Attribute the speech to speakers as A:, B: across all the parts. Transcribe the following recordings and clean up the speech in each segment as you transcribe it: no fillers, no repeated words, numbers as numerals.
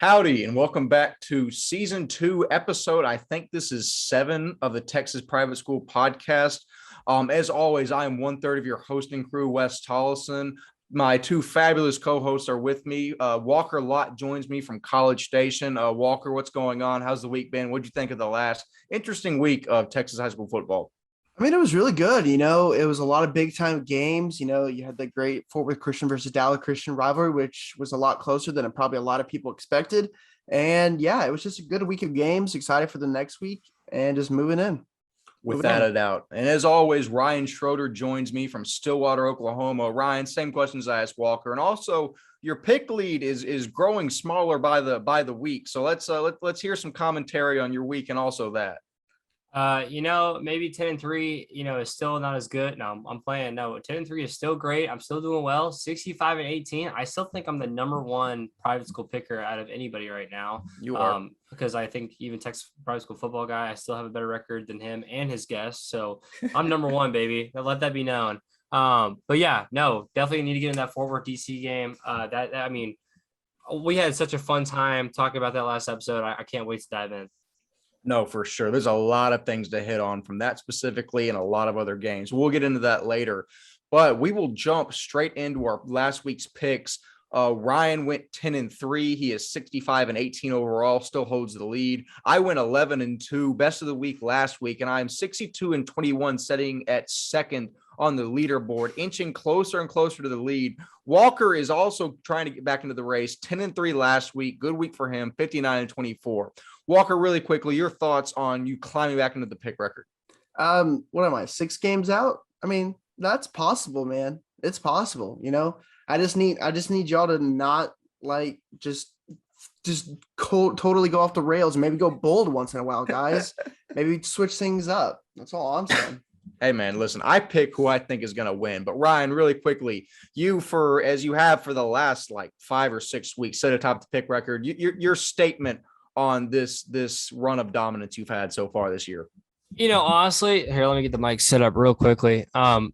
A: Howdy, and welcome back to season 2 episode. I think this is 7 of the Texas Private School podcast. As always, I am one third of your hosting crew, Wes Tolleson. My two fabulous co-hosts are with me. Walker Lott joins me from College Station. Walker, what's going on? How's the week been? What'd you think of the last interesting week of Texas high school football?
B: I mean, it was really good. It was a lot of big time games. You had the great Fort Worth Christian versus Dallas Christian rivalry, which was a lot closer than probably a lot of people expected. And yeah, it was just a good week of games. Excited for the next week and just moving in.
A: Without a doubt. And as always, Ryan Schroeder joins me from Stillwater, Oklahoma. Ryan, same questions I asked Walker. And also, your pick lead is growing smaller by the week. So let's hear some commentary on your week and also that.
C: Maybe 10-3, is still not as good. No, I'm playing. No, 10-3 is still great. I'm still doing well. 65-18. I still think I'm the number one private school picker out of anybody right now.
A: You are.
C: Because I think even Texas private school football guy, I still have a better record than him and his guests. So I'm number one, baby. Let that be known. But yeah, no, definitely need to get in that Fort Worth DC game. We had such a fun time talking about that last episode. I can't wait to dive in.
A: No, for sure. There's a lot of things to hit on from that specifically and a lot of other games. We'll get into that later, but we will jump straight into our last week's picks. Ryan went 10-3. He is 65-18 overall, still holds the lead. I went 11-2, best of the week last week, and I'm 62-21, sitting at second on the leaderboard, inching closer and closer to the lead. Walker is also trying to get back into the race, 10-3 last week. Good week for him, 59-24. Walker, really quickly, your thoughts on you climbing back into the pick record?
B: What am I, 6 games out? I mean, that's possible, man. It's possible. I just need y'all to not just totally go off the rails. Maybe go bold once in a while, guys. Maybe switch things up. That's all I'm saying.
A: Hey man, listen, I pick who I think is going to win, but Ryan, really quickly, as you have for the last 5 or 6 weeks, set atop the pick record, your statement on this run of dominance you've had so far this year.
C: Honestly, here, let me get the mic set up real quickly. I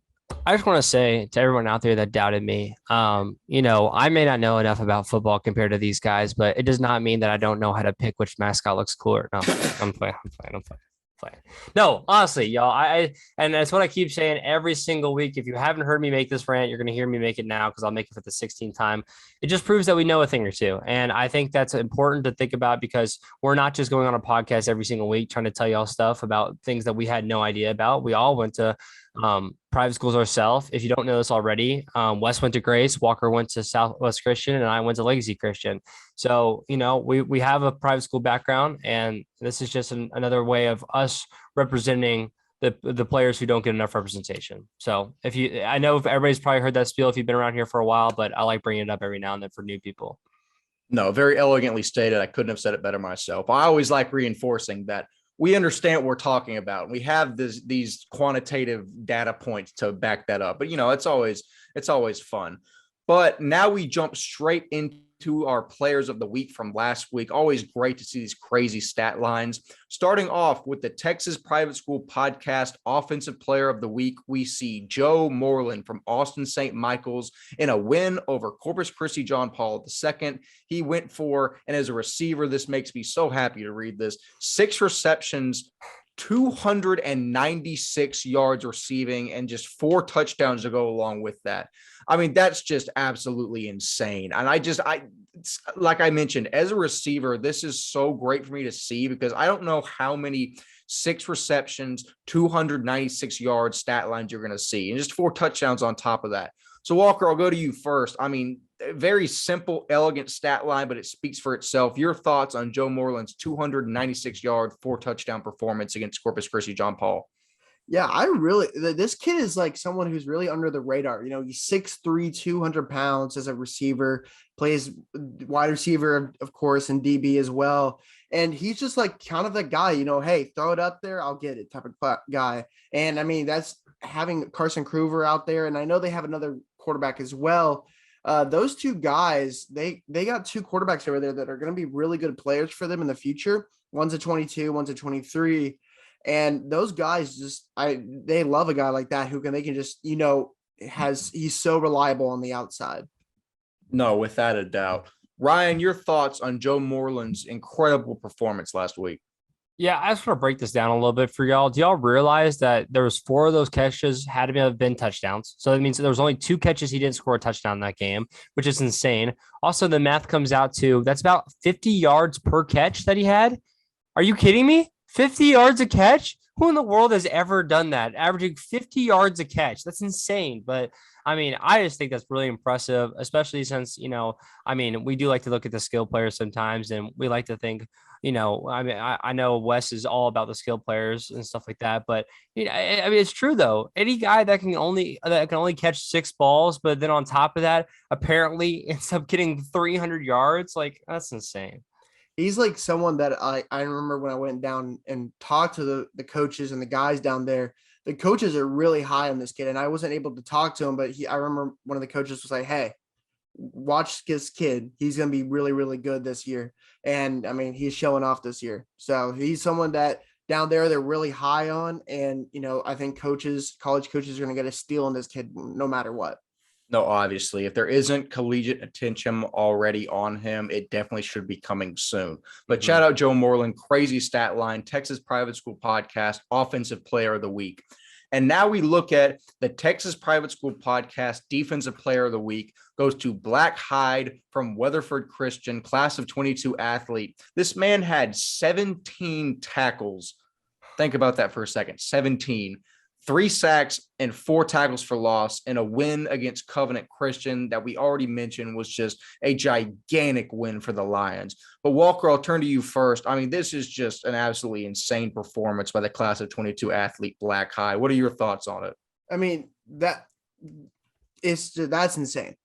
C: just want to say to everyone out there that doubted me, I may not know enough about football compared to these guys, but it does not mean that I don't know how to pick which mascot looks cooler. No, I'm playing. No, honestly, y'all, and that's what I keep saying every single week. If you haven't heard me make this rant, you're going to hear me make it now because I'll make it for the 16th time. It just proves that we know a thing or two. And I think that's important to think about because we're not just going on a podcast every single week trying to tell y'all stuff about things that we had no idea about. We all went to private schools ourselves. If you don't know this already, Wes went to Grace, Walker went to Southwest Christian, and I went to Legacy Christian. So, we have a private school background, and this is just another way of us representing the players who don't get enough representation. So I know everybody's probably heard that spiel if you've been around here for a while, but I like bringing it up every now and then for new people.
A: No, very elegantly stated. I couldn't have said it better myself. I always like reinforcing that we understand what we're talking about. We have these quantitative data points to back that up, but it's always fun. But now we jump straight into our players of the week from last week. Always great to see these crazy stat lines. Starting off with the Texas Private School Podcast Offensive Player of the Week, we see Joe Moreland from Austin St. Michael's in a win over Corpus Christi John Paul II. He went for, and as a receiver, this makes me so happy to read this, 6 receptions, 296 yards receiving, and just 4 touchdowns to go along with that. I mean, that's just absolutely insane. And like I mentioned, as a receiver, this is so great for me to see because I don't know how many 6 receptions, 296 yards stat lines you're going to see, and just 4 touchdowns on top of that. So Walker, I'll go to you first. I mean, very simple, elegant stat line, but it speaks for itself. Your thoughts on Joe Moreland's 296-yard, 4 touchdown performance against Corpus Christi John Paul?
B: Yeah, this kid is like someone who's really under the radar. He's 6'3", 200 pounds as a receiver, plays wide receiver, of course, and DB as well. And he's just kind of the guy, hey, throw it up there, I'll get it type of guy. And I mean, that's having Carson Krueger out there. And I know they have another quarterback as well. Those 2 guys, they got 2 quarterbacks over there that are going to be really good players for them in the future. One's a 22, one's a 23. And those guys they love a guy like that they can just, he's so reliable on the outside.
A: No, without a doubt. Ryan, your thoughts on Joe Moreland's incredible performance last week?
C: Yeah, I just want to break this down a little bit for y'all. Do y'all realize that there was 4 of those catches had to have been touchdowns? So that means there was only 2 catches he didn't score a touchdown in that game, which is insane. Also, the math comes out to that's about 50 yards per catch that he had. Are you kidding me? 50 yards a catch? Who in the world has ever done that? Averaging 50 yards a catch. That's insane. But I mean, I just think that's really impressive, especially since, we do like to look at the skill players sometimes, and we like to think, I know Wes is all about the skill players and stuff like that, but it's true though. Any guy that can only catch 6 balls, but then on top of that, apparently ends up getting 300 yards. Like, that's insane.
B: He's like someone that I remember when I went down and talked to the coaches and the guys down there. The coaches are really high on this kid, and I wasn't able to talk to him, but I remember one of the coaches was like, "Hey, watch this kid. He's going to be really, really good this year." And I mean, he's showing off this year. So he's someone that down there they're really high on, and I think college coaches are going to get a steal on this kid no matter what.
A: No, obviously, if there isn't collegiate attention already on him, it definitely should be coming soon. But shout out Joe Moreland, crazy stat line, Texas Private School Podcast, Offensive Player of the Week. And now we look at the Texas Private School Podcast, Defensive Player of the Week, goes to Black Hyde from Weatherford Christian, class of 22 athlete. This man had 17 tackles. Think about that for a second. 17. 3 sacks and 4 tackles for loss, and a win against Covenant Christian that we already mentioned was just a gigantic win for the Lions. But Walker, I'll turn to you first. I mean, this is just an absolutely insane performance by the class of 22 athlete Black High. What are your thoughts on it?
B: I mean, that's insane.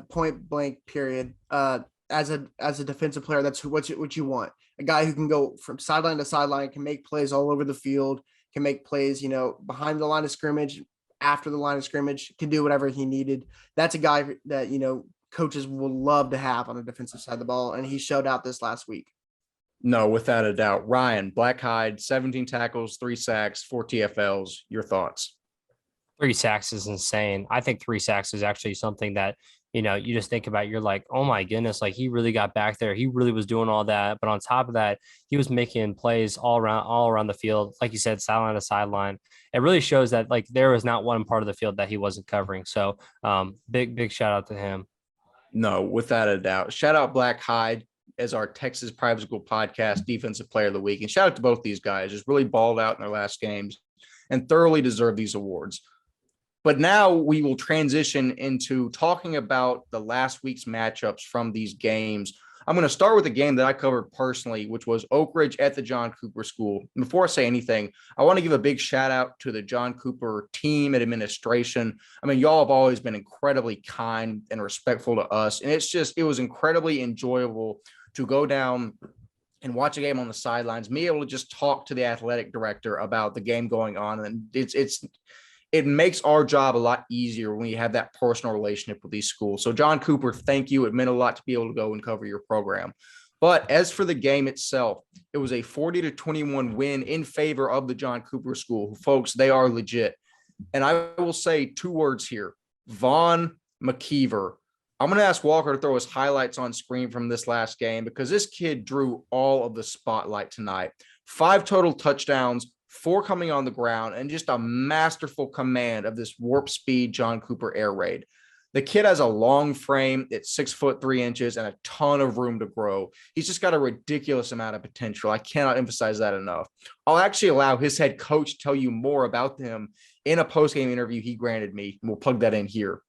B: Point blank, period. As a defensive player, that's what you want. A guy who can go from sideline to sideline, can make plays all over the field, can make plays, behind the line of scrimmage, after the line of scrimmage, can do whatever he needed. That's a guy that, coaches will love to have on the defensive side of the ball, and he showed out this last week.
A: No, without a doubt. Ryan, Black Hyde, 17 tackles, 3 sacks, 4 TFLs. Your thoughts?
C: 3 sacks is insane. I think 3 sacks is actually something that, you just think about, you're like, oh my goodness, like he really got back there. He really was doing all that. But on top of that, he was making plays all around the field. Like you said, sideline to sideline. It really shows that like there was not one part of the field that he wasn't covering. So big shout out to him.
A: No, without a doubt. Shout out Black Hyde as our Texas Private School Podcast Defensive Player of the Week. And shout out to both these guys. Just really balled out in their last games and thoroughly deserve these awards. But now we will transition into talking about the last week's matchups from these games. I'm going to start with a game that I covered personally, which was Oak Ridge at the John Cooper School. Before I say anything, I want to give a big shout out to the John Cooper team and administration. I mean, y'all have always been incredibly kind and respectful to us. And it was incredibly enjoyable to go down and watch a game on the sidelines, me able to just talk to the athletic director about the game going on. And it makes our job a lot easier when you have that personal relationship with these schools. So John Cooper, thank you. It meant a lot to be able to go and cover your program. But as for the game itself, it was a 40-21 win in favor of the John Cooper School. Folks, they are legit. And I will say 2 words here, Vaughn McKeever. I'm going to ask Walker to throw his highlights on screen from this last game because this kid drew all of the spotlight tonight. 5 total touchdowns, 4 coming on the ground, and just a masterful command of this warp speed John Cooper air raid. The kid has a long frame at 6'3" and a ton of room to grow. He's just got a ridiculous amount of potential. I cannot emphasize that enough. I'll actually allow his head coach to tell you more about him in a post-game interview he granted me. We'll plug that in here.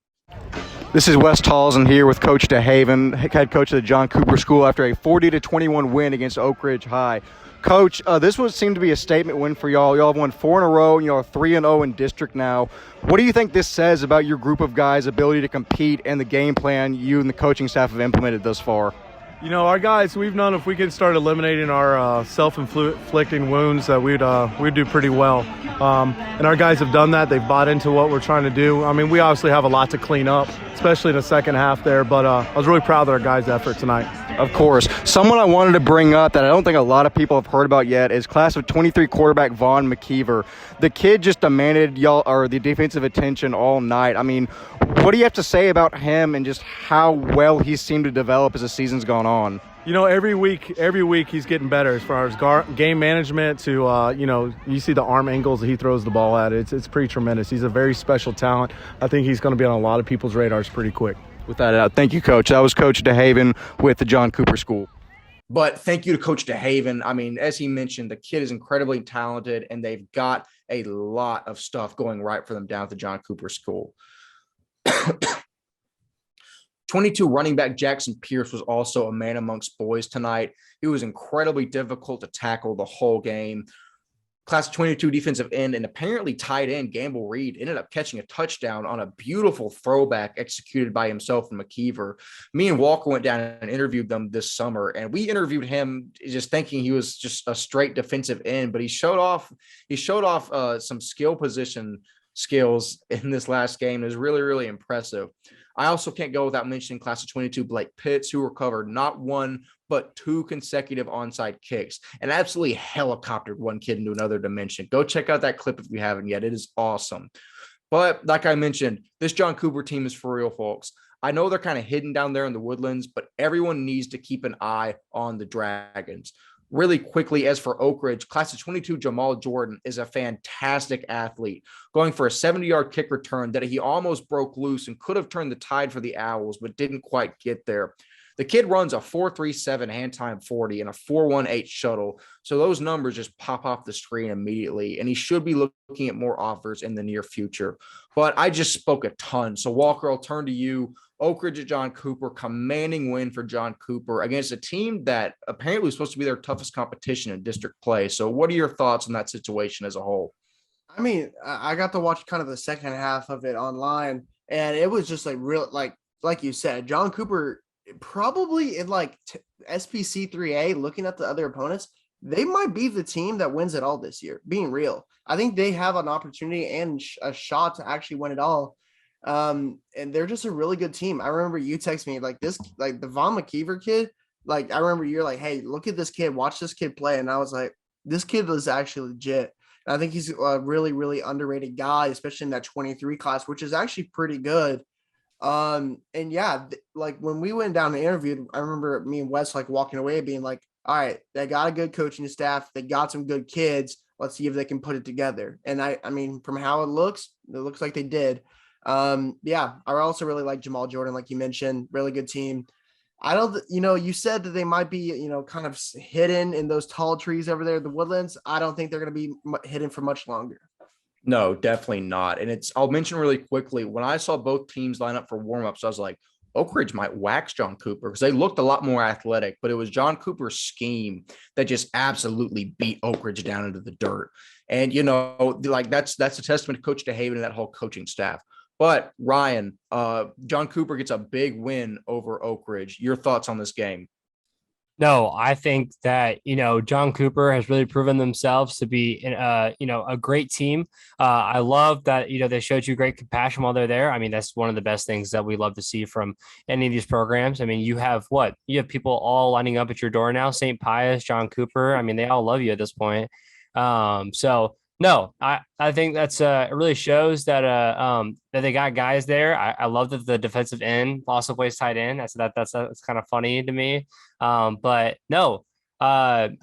A: This is Wes Tolleson here with Coach DeHaven, head coach of the John Cooper School after a 40-21 win against Oak Ridge High. Coach, this seemed to be a statement win for y'all. Y'all have won 4 in a row, and y'all are 3-0 in district now. What do you think this says about your group of guys' ability to compete and the game plan you and the coaching staff have implemented thus far?
D: Our guys, we've known if we could start eliminating our self-inflicting wounds that we'd do pretty well. And our guys have done that. They've bought into what we're trying to do. I mean, we obviously have a lot to clean up, especially in the second half there, but I was really proud of our guys' effort tonight.
A: Of course. Someone I wanted to bring up that I don't think a lot of people have heard about yet is class of 23 quarterback Vaughn McKeever. The kid just demanded y'all or the defensive attention all night. I mean,
E: what do you have to say about him and just how well he seemed to develop as the season's gone on?
D: You know, every week he's getting better as far as game management to, you see the arm angles that he throws the ball at. It's pretty tremendous. He's a very special talent. I think he's going to be on a lot of people's radars pretty quick.
E: Without a doubt. Thank you, Coach. That was Coach DeHaven with the John Cooper School.
A: But thank you to Coach DeHaven. I mean, as he mentioned, the kid is incredibly talented, and they've got a lot of stuff going right for them down at the John Cooper School. 22 running back Jackson Pierce was also a man amongst boys tonight. It was incredibly difficult to tackle the whole game. Class of 22 defensive end and apparently tight end Gamble Reed ended up catching a touchdown on a beautiful throwback executed by himself and McKeever. Me and Walker went down and interviewed them this summer, and we interviewed him just thinking he was just a straight defensive end, but he showed off some skill position skills in this last game. It was really, really impressive. I also can't go without mentioning class of 22 Blake Pitts, who recovered not one, but 2 consecutive onside kicks and absolutely helicoptered one kid into another dimension. Go check out that clip if you haven't yet. It is awesome. But like I mentioned, this John Cooper team is for real, folks. I know they're kind of hidden down there in the Woodlands, but everyone needs to keep an eye on the Dragons. Really quickly, as for Oak Ridge, class of 22 Jamal Jordan is a fantastic athlete, going for a 70-yard kick return that he almost broke loose and could have turned the tide for the Owls, but didn't quite get there. The kid runs a 4.37 hand time 40 and a 4.18 shuttle, so those numbers just pop off the screen immediately, and he should be looking at more offers in the near future. But I just spoke a ton, so Walker, I'll turn to you. Oak Ridge at John Cooper, commanding win for John Cooper against a team that apparently was supposed to be their toughest competition in district play. So what are your thoughts on that situation as a whole?
B: I mean, I got to watch kind of the second half of it online, and it was just like real, like you said, John Cooper probably in SPC 3A, looking at the other opponents, they might be the team that wins it all this year, being real. I think they have an opportunity and a shot to actually win it all. And they're just a really good team. I remember you text me the Von McKeever kid. I remember you're like, hey, look at this kid, watch this kid play. And I was like, this kid was actually legit. And I think he's a really, really underrated guy, especially in that 23 class, which is actually pretty good. And yeah, when we went down and interviewed, I remember me and Wes walking away being like, all right, they got a good coaching staff. They got some good kids. Let's see if they can put it together. And I mean, from how it looks like they did. Yeah, I also really like Jamal Jordan, like you mentioned, really good team. I don't, you said that they might be, kind of hidden in those tall trees over there, the Woodlands. I don't think they're going to be hidden for much longer.
A: No, definitely not. And I'll mention really quickly, when I saw both teams line up for warmups, I was like, Oak Ridge might wax John Cooper because they looked a lot more athletic, but it was John Cooper's scheme that just absolutely beat Oak Ridge down into the dirt. And, that's a testament to Coach DeHaven and that whole coaching staff. But Ryan, John Cooper gets a big win over Oak Ridge. Your thoughts on this game?
C: No, I think that, John Cooper has really proven themselves to be, a great team. I love that, they showed you great compassion while they're there. I mean, that's one of the best things that we love to see from any of these programs. I mean, you have people all lining up at your door now, St. Pius, John Cooper. I mean, they all love you at this point. No, I think that's it really shows that that they got guys there. I love that the defensive end also plays tight end. That's kind of funny to me. But no, I'm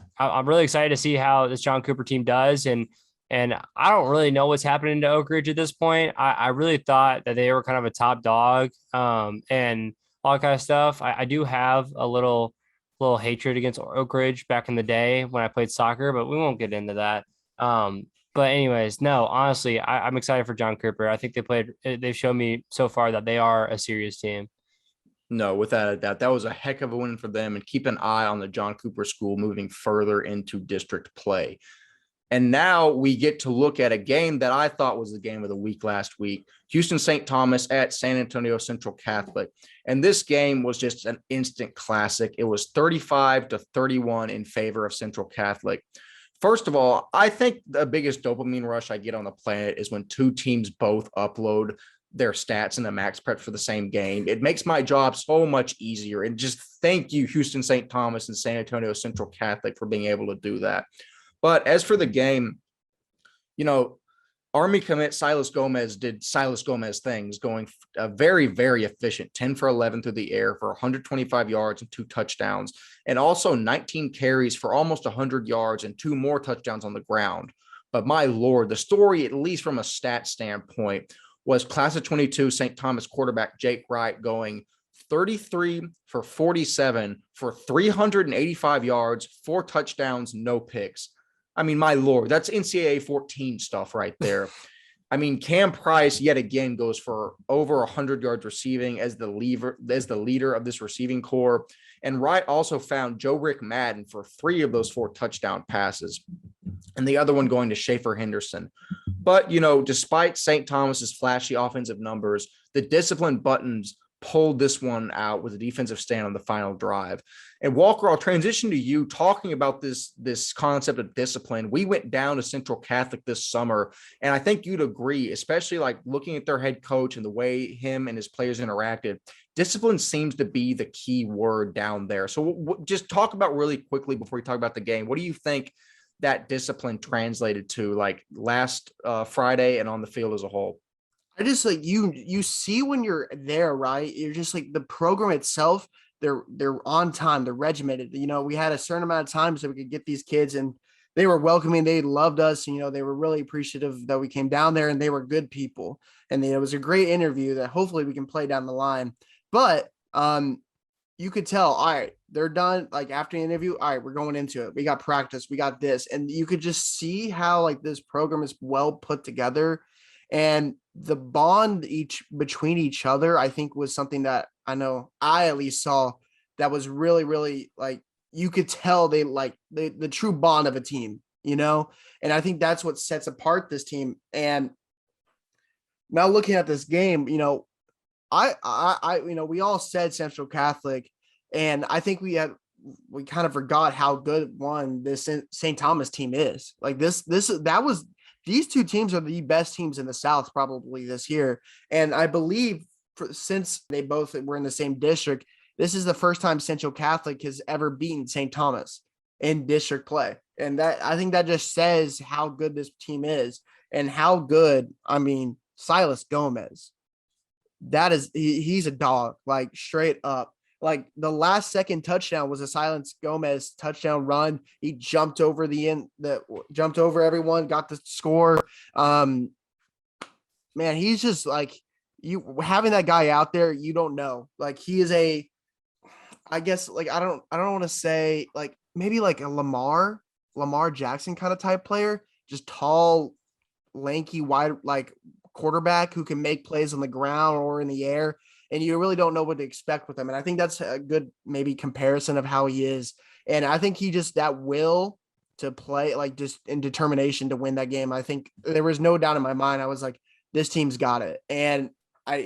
C: really excited to see how this John Cooper team does. And I don't really know what's happening to Oak Ridge at this point. I really thought that they were kind of a top dog and all that kind of stuff. I do have a little hatred against Oak Ridge back in the day when I played soccer, but we won't get into that. But anyways, no, honestly, I'm excited for John Cooper. I think they've shown me so far that they are a serious team.
A: No, without a doubt, that was a heck of a win for them, and keep an eye on the John Cooper School moving further into district play. And now we get to look at a game that I thought was the game of the week last week, Houston St. Thomas at San Antonio Central Catholic. And this game was just an instant classic. It was 35-31 in favor of Central Catholic. First of all, I think the biggest dopamine rush I get on the planet is when two teams both upload their stats in the max prep for the same game. It makes my job so much easier. And just thank you, Houston St. Thomas and San Antonio Central Catholic, for being able to do that. But as for the game, Army commit Silas Gomez did Silas Gomez things, going very, very efficient, 10 for 11 through the air for 125 yards and 2 touchdowns, and also 19 carries for almost 100 yards and 2 more touchdowns on the ground. But my Lord, the story, at least from a stat standpoint, was class of 22 St. Thomas quarterback Jake Wright going 33 for 47 for 385 yards, 4 touchdowns, no picks. I mean, my Lord, that's NCAA 14 stuff right there. I mean, Cam Price yet again goes for over 100 yards receiving as the leader of this receiving corps. And Wright also found Joe Rick Madden for 3 of those 4 touchdown passes, and the other one going to Schaefer Henderson. But, despite St. Thomas's flashy offensive numbers, the discipline buttons pulled this one out with a defensive stand on the final drive. And Walker, I'll transition to you talking about this concept of discipline. We went down to Central Catholic this summer, and I think you'd agree, especially like looking at their head coach and the way him and his players interacted. Discipline seems to be the key word down there. So just talk about really quickly before we talk about the game. What do you think that discipline translated to, like last Friday and on the field as a whole?
B: I just like you see when you're there, right? You're just like the program itself, they're on time, they're regimented. We had a certain amount of time so we could get these kids, and they were welcoming, they loved us, and they were really appreciative that we came down there, and they were good people. And it was a great interview that hopefully we can play down the line. But you could tell, all right, they're done. Like after the interview, all right, we're going into it. We got practice, we got this. And you could just see how like this program is well put together. And the bond between each other, I think, was something that I know I at least saw that was really, really like you could tell they like the true bond of a team, and I think that's what sets apart this team. And now looking at this game, I we all said Central Catholic, and I think we kind of forgot how good one this St. Thomas team is. Like these 2 teams are the best teams in the South probably this year. And I believe since they both were in the same district, this is the first time Central Catholic has ever beaten St. Thomas in district play. And I think that just says how good this team is and how good, Silas Gomez, he's a dog, like straight up. Like the last second touchdown was a Silas Gomez touchdown run. He jumped over jumped over everyone, got the score. Man, he's just like having that guy out there. You don't know, like he is I guess like I don't want to say like maybe like a Lamar Jackson kind of type player, just tall, lanky, wide like quarterback who can make plays on the ground or in the air. And you really don't know what to expect with him. And I think that's a good maybe comparison of how he is. And I think he just that will to play, like just in determination to win that game. I think there was no doubt in my mind. I was like, this team's got it. And I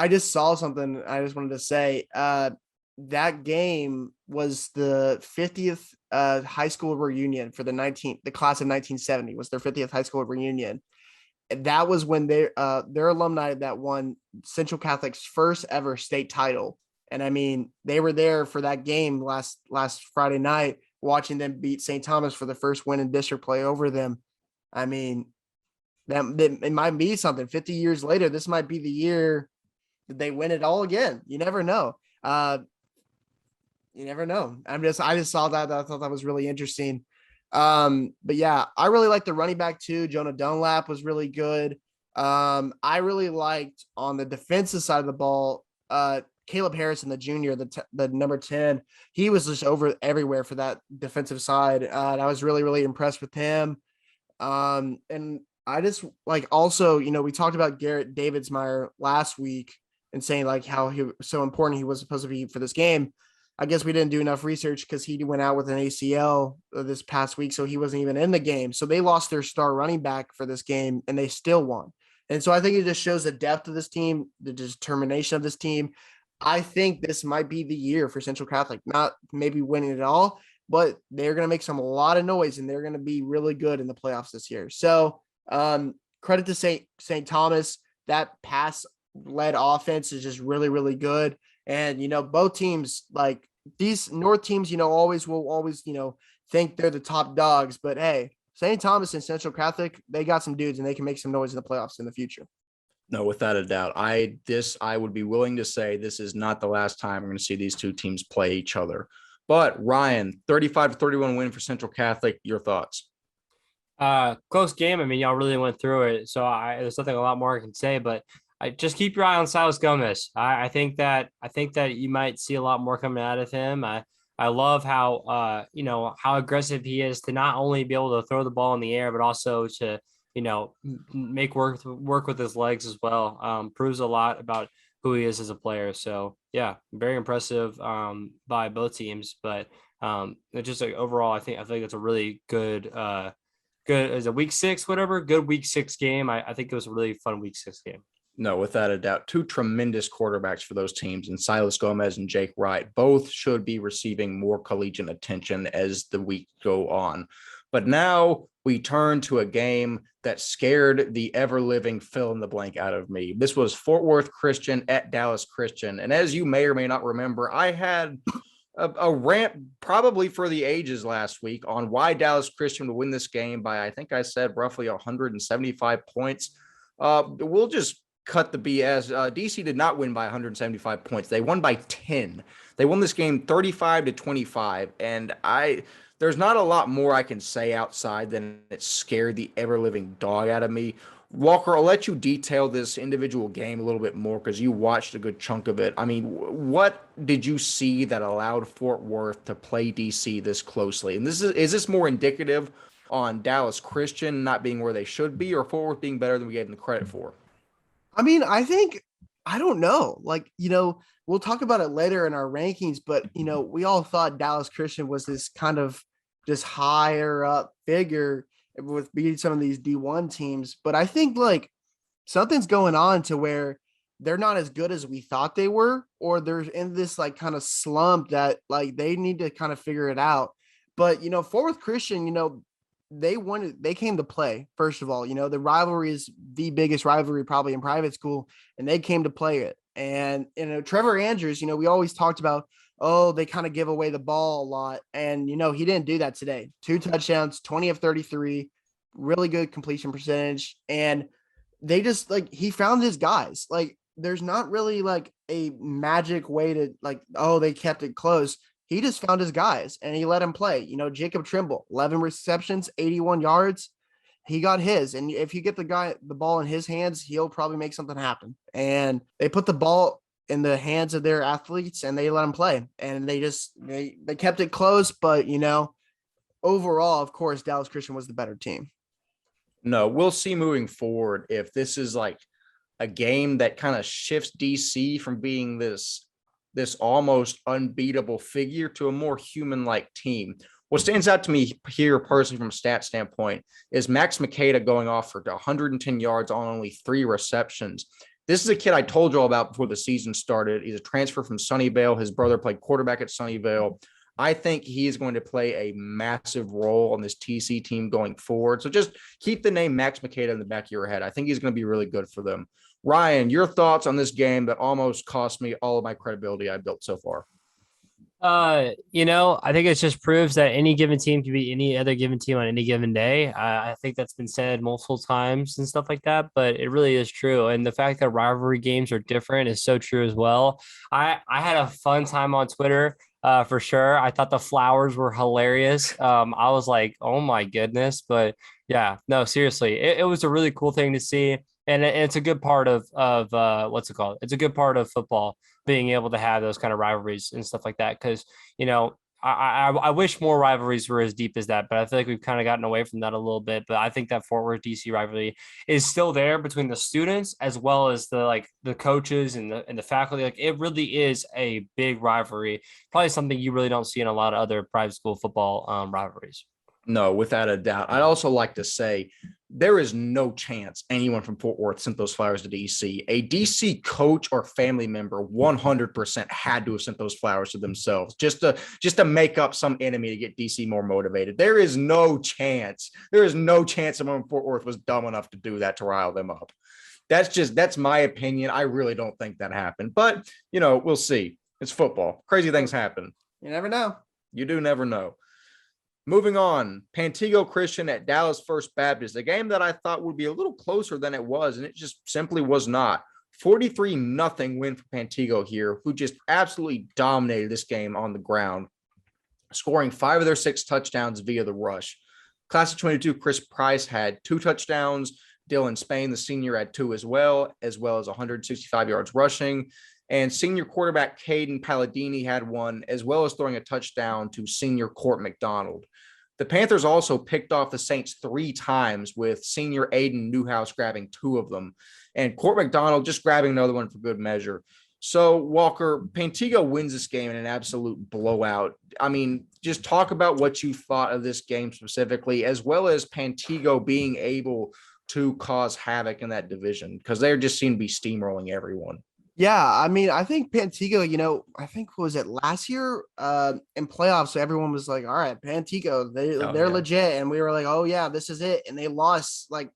B: just saw something I just wanted to say. That game was the 50th high school reunion for the class of 1970 was their 50th high school reunion. That was when their alumni that won Central Catholic's first ever state title. And they were there for that game last Friday night, watching them beat St. Thomas for the first win in district play over them. That it might be something 50 years later. This might be the year that they win it all again. You never know. You never know. I just saw that. I thought that was really interesting. But yeah, I really like the running back too. Jonah Dunlap was really good. I really liked on the defensive side of the ball, Caleb Harrison, the junior, the number 10, he was just over everywhere for that defensive side. And I was really, really impressed with him. And I just like, also, we talked about Garrett Davidsmeyer last week and saying like how so important he was supposed to be for this game. I guess we didn't do enough research because he went out with an ACL this past week, so he wasn't even in the game. So they lost their star running back for this game, and they still won. And so I think it just shows the depth of this team, the determination of this team. I think this might be the year for Central Catholic, not maybe winning it all, but they're going to make a lot of noise, and they're going to be really good in the playoffs this year. So credit to St. Thomas. That pass-led offense is just really, really good. And, both teams, like these North teams, will always think they're the top dogs. But, hey, St. Thomas and Central Catholic, they got some dudes and they can make some noise in the playoffs in the future.
A: No, without a doubt. I would be willing to say this is not the last time we're going to see these two teams play each other. But Ryan, 35-31 win for Central Catholic. Your thoughts?
C: Close game. I mean, y'all really went through it. So there's nothing a lot more I can say, but I just keep your eye on Silas Gomez. I think that you might see a lot more coming out of him. I love how how aggressive he is to not only be able to throw the ball in the air, but also to make work with his legs as well. Proves a lot about who he is as a player. So yeah, very impressive by both teams. But it's just like overall, I think it's a really good as a week 6, whatever, good week 6 game. I think it was a really fun week 6 game.
A: No, without a doubt. Two tremendous quarterbacks for those teams, and Silas Gomez and Jake Wright both should be receiving more collegiate attention as the week go on. But now we turn to a game that scared the ever-living fill-in-the-blank out of me. This was Fort Worth Christian at Dallas Christian. And as you may or may not remember, I had a rant probably for the ages last week on why Dallas Christian would win this game by, I think I said, roughly 175 points. We'll just cut the BS. DC did not win by 175 points. They won by 10. They won this game 35-25. And there's not a lot more I can say outside than it scared the ever-living dog out of me. Walker, I'll let you detail this individual game a little bit more because you watched a good chunk of it. I mean, what did you see that allowed Fort Worth to play DC this closely? And is this more indicative on Dallas Christian not being where they should be, or Fort Worth being better than we gave them the credit for?
B: I mean, I don't know. Like, we'll talk about it later in our rankings, but, we all thought Dallas Christian was this kind of just higher up figure with beating some of these D1 teams. But I think like something's going on to where they're not as good as we thought they were, or they're in this like kind of slump that like they need to kind of figure it out. But, Fort Worth Christian, they came to play. First of all, the rivalry is the biggest rivalry probably in private school, and they came to play it. And Trevor Andrews, we always talked about, they kind of give away the ball a lot, and he didn't do that today. 2 touchdowns, 20 of 33, really good completion percentage, and they just like he found his guys. Like there's not really like a magic way to like, they kept it close. He just found his guys and he let him play. Jacob Trimble, 11 receptions, 81 yards. He got his. And if you get the ball in his hands, he'll probably make something happen. And they put the ball in the hands of their athletes and they let them play. And they kept it close. But, overall, of course, Dallas Christian was the better team.
A: No, we'll see moving forward if this is like a game that kind of shifts DC from being this almost unbeatable figure to a more human-like team. What stands out to me here personally from a stat standpoint is Max Makeda going off for 110 yards on only 3 receptions. This is a kid I told you all about before the season started. He's a transfer from Sunnyvale. His brother played quarterback at Sunnyvale. I think he is going to play a massive role on this TC team going forward. So just keep the name Max Makeda in the back of your head. I think he's going to be really good for them. Ryan, your thoughts on this game that almost cost me all of my credibility I built so far?
C: I think it just proves that any given team can be any other given team on any given day. I think that's been said multiple times and stuff like that, but it really is true. And the fact that rivalry games are different is so true as well. I had a fun time on Twitter. For sure. I thought the flowers were hilarious. I was like, oh my goodness. But yeah, no, seriously, it was a really cool thing to see. And it's a good part of what's it called? It's a good part of football being able to have those kind of rivalries and stuff like that. Because, I wish more rivalries were as deep as that, but I feel like we've kind of gotten away from that a little bit. But I think that Fort Worth DC rivalry is still there between the students as well as the coaches and the faculty. Like it really is a big rivalry. Probably something you really don't see in a lot of other private school football rivalries.
A: No, without a doubt. I'd also like to say there is no chance anyone from Fort Worth sent those flowers to DC. A DC coach or family member 100% had to have sent those flowers to themselves just to make up some enemy to get DC more motivated. There is no chance. There is no chance someone from Fort Worth was dumb enough to do that to rile them up. That's my opinion. I really don't think that happened. But, we'll see. It's football. Crazy things happen.
B: You never know.
A: You do never know. Moving on, Pantego Christian at Dallas First Baptist, a game that I thought would be a little closer than it was, and it just simply was not. 43-0 win for Pantego here, who just absolutely dominated this game on the ground, scoring 5 of their 6 touchdowns via the rush. Class of 22, Chris Price had 2 touchdowns. Dylan Spain, the senior, had 2 as well as 165 yards rushing. And senior quarterback Caden Palladini had 1, as well as throwing a touchdown to senior Court McDonald. The Panthers also picked off the Saints 3 times, with senior Aiden Newhouse grabbing 2 of them, and Court McDonald just grabbing another one for good measure. So, Walker, Pantego wins this game in an absolute blowout. I mean, just talk about what you thought of this game specifically, as well as Pantego being able to cause havoc in that division, because they just seem to be steamrolling everyone.
B: Yeah, I mean, I think Pantego, I think was it last year in playoffs, so everyone was like, all right, Pantego, they're legit. And we were like, oh yeah, this is it. And they lost like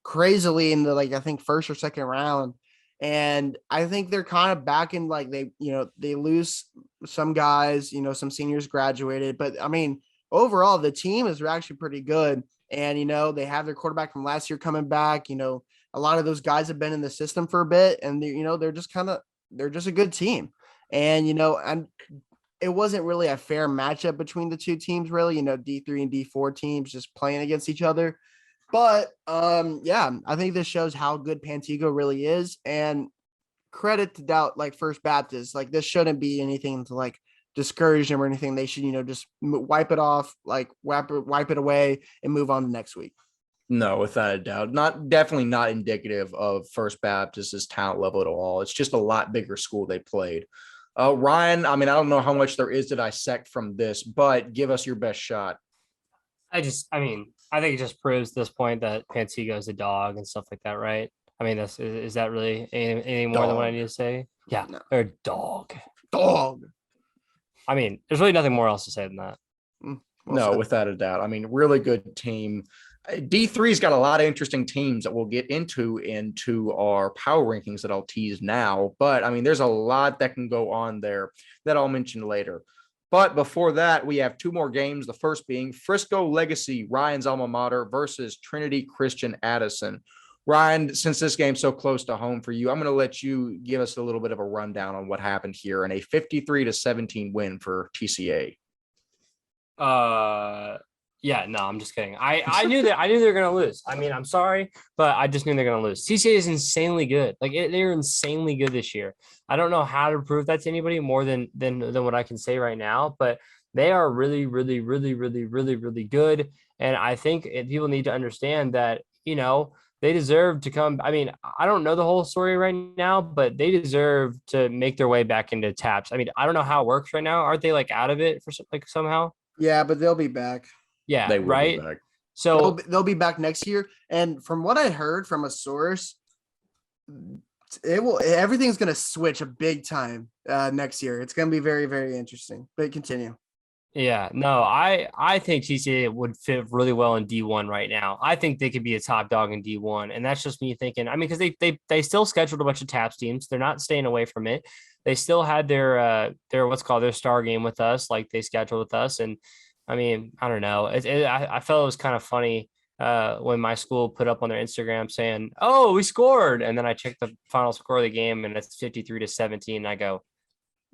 B: crazily in the I think first or second round. And I think they're kind of back in they lose some guys, some seniors graduated, but I mean, overall the team is actually pretty good. And, they have their quarterback from last year coming back. A lot of those guys have been in the system for a bit, and they're just a good team. And, and it wasn't really a fair matchup between the two teams, really, D3 and D4 teams just playing against each other. But yeah, I think this shows how good Pantego really is, and credit to First Baptist. This shouldn't be anything to discourage them or anything. They should, just wipe it off, wipe it away and move on to next week.
A: No, without a doubt. Definitely not indicative of First Baptist's talent level at all. It's just a lot bigger school they played. Ryan, I mean, I don't know how much there is to dissect from this, but give us your best shot.
C: I think it just proves this point that Pantego is a dog and stuff like that, right? I mean, is that really any more than what I need to say? Yeah, no. They're a dog.
B: Dog.
C: I mean, there's really nothing more else to say than that.
A: No, without a doubt. I mean, really good team. D3's got a lot of interesting teams that we'll get into our power rankings that I'll tease now. But, I mean, there's a lot that can go on there that I'll mention later. But before that, we have 2 more games. The first being Frisco Legacy, Ryan's alma mater, versus Trinity Christian Addison. Ryan, since this game's so close to home for you, I'm going to let you give us a little bit of a rundown on what happened here in a 53-17 win for TCA.
C: Yeah, no, I'm just kidding. I knew they were going to lose. I mean, I'm sorry, but I just knew they're going to lose. TCA is insanely good. They're insanely good this year. I don't know how to prove that to anybody more than what I can say right now, but they are really, really, really, really, really, really good. And I think people need to understand that, they deserve to come. I mean, I don't know the whole story right now, but they deserve to make their way back into TAPS. I mean, I don't know how it works right now. Aren't they out of it for somehow?
B: Yeah, but they'll be back.
C: Yeah,
A: they will
C: right.
A: Be back.
C: So
B: they'll be back next year. And from what I heard from a source, everything's going to switch a big time next year. It's going to be very, very interesting. But continue.
C: Yeah, no, I think TCA would fit really well in D1 right now. I think they could be a top dog in D1, and that's just me thinking. I mean, because they still scheduled a bunch of TAPS teams. They're not staying away from it. They still had their what's called their star game with us, they scheduled with us. And I mean, I don't know. I felt it was kind of funny when my school put up on their Instagram saying, "Oh, we scored," and then I checked the final score of the game, and it's 53-17. And I go,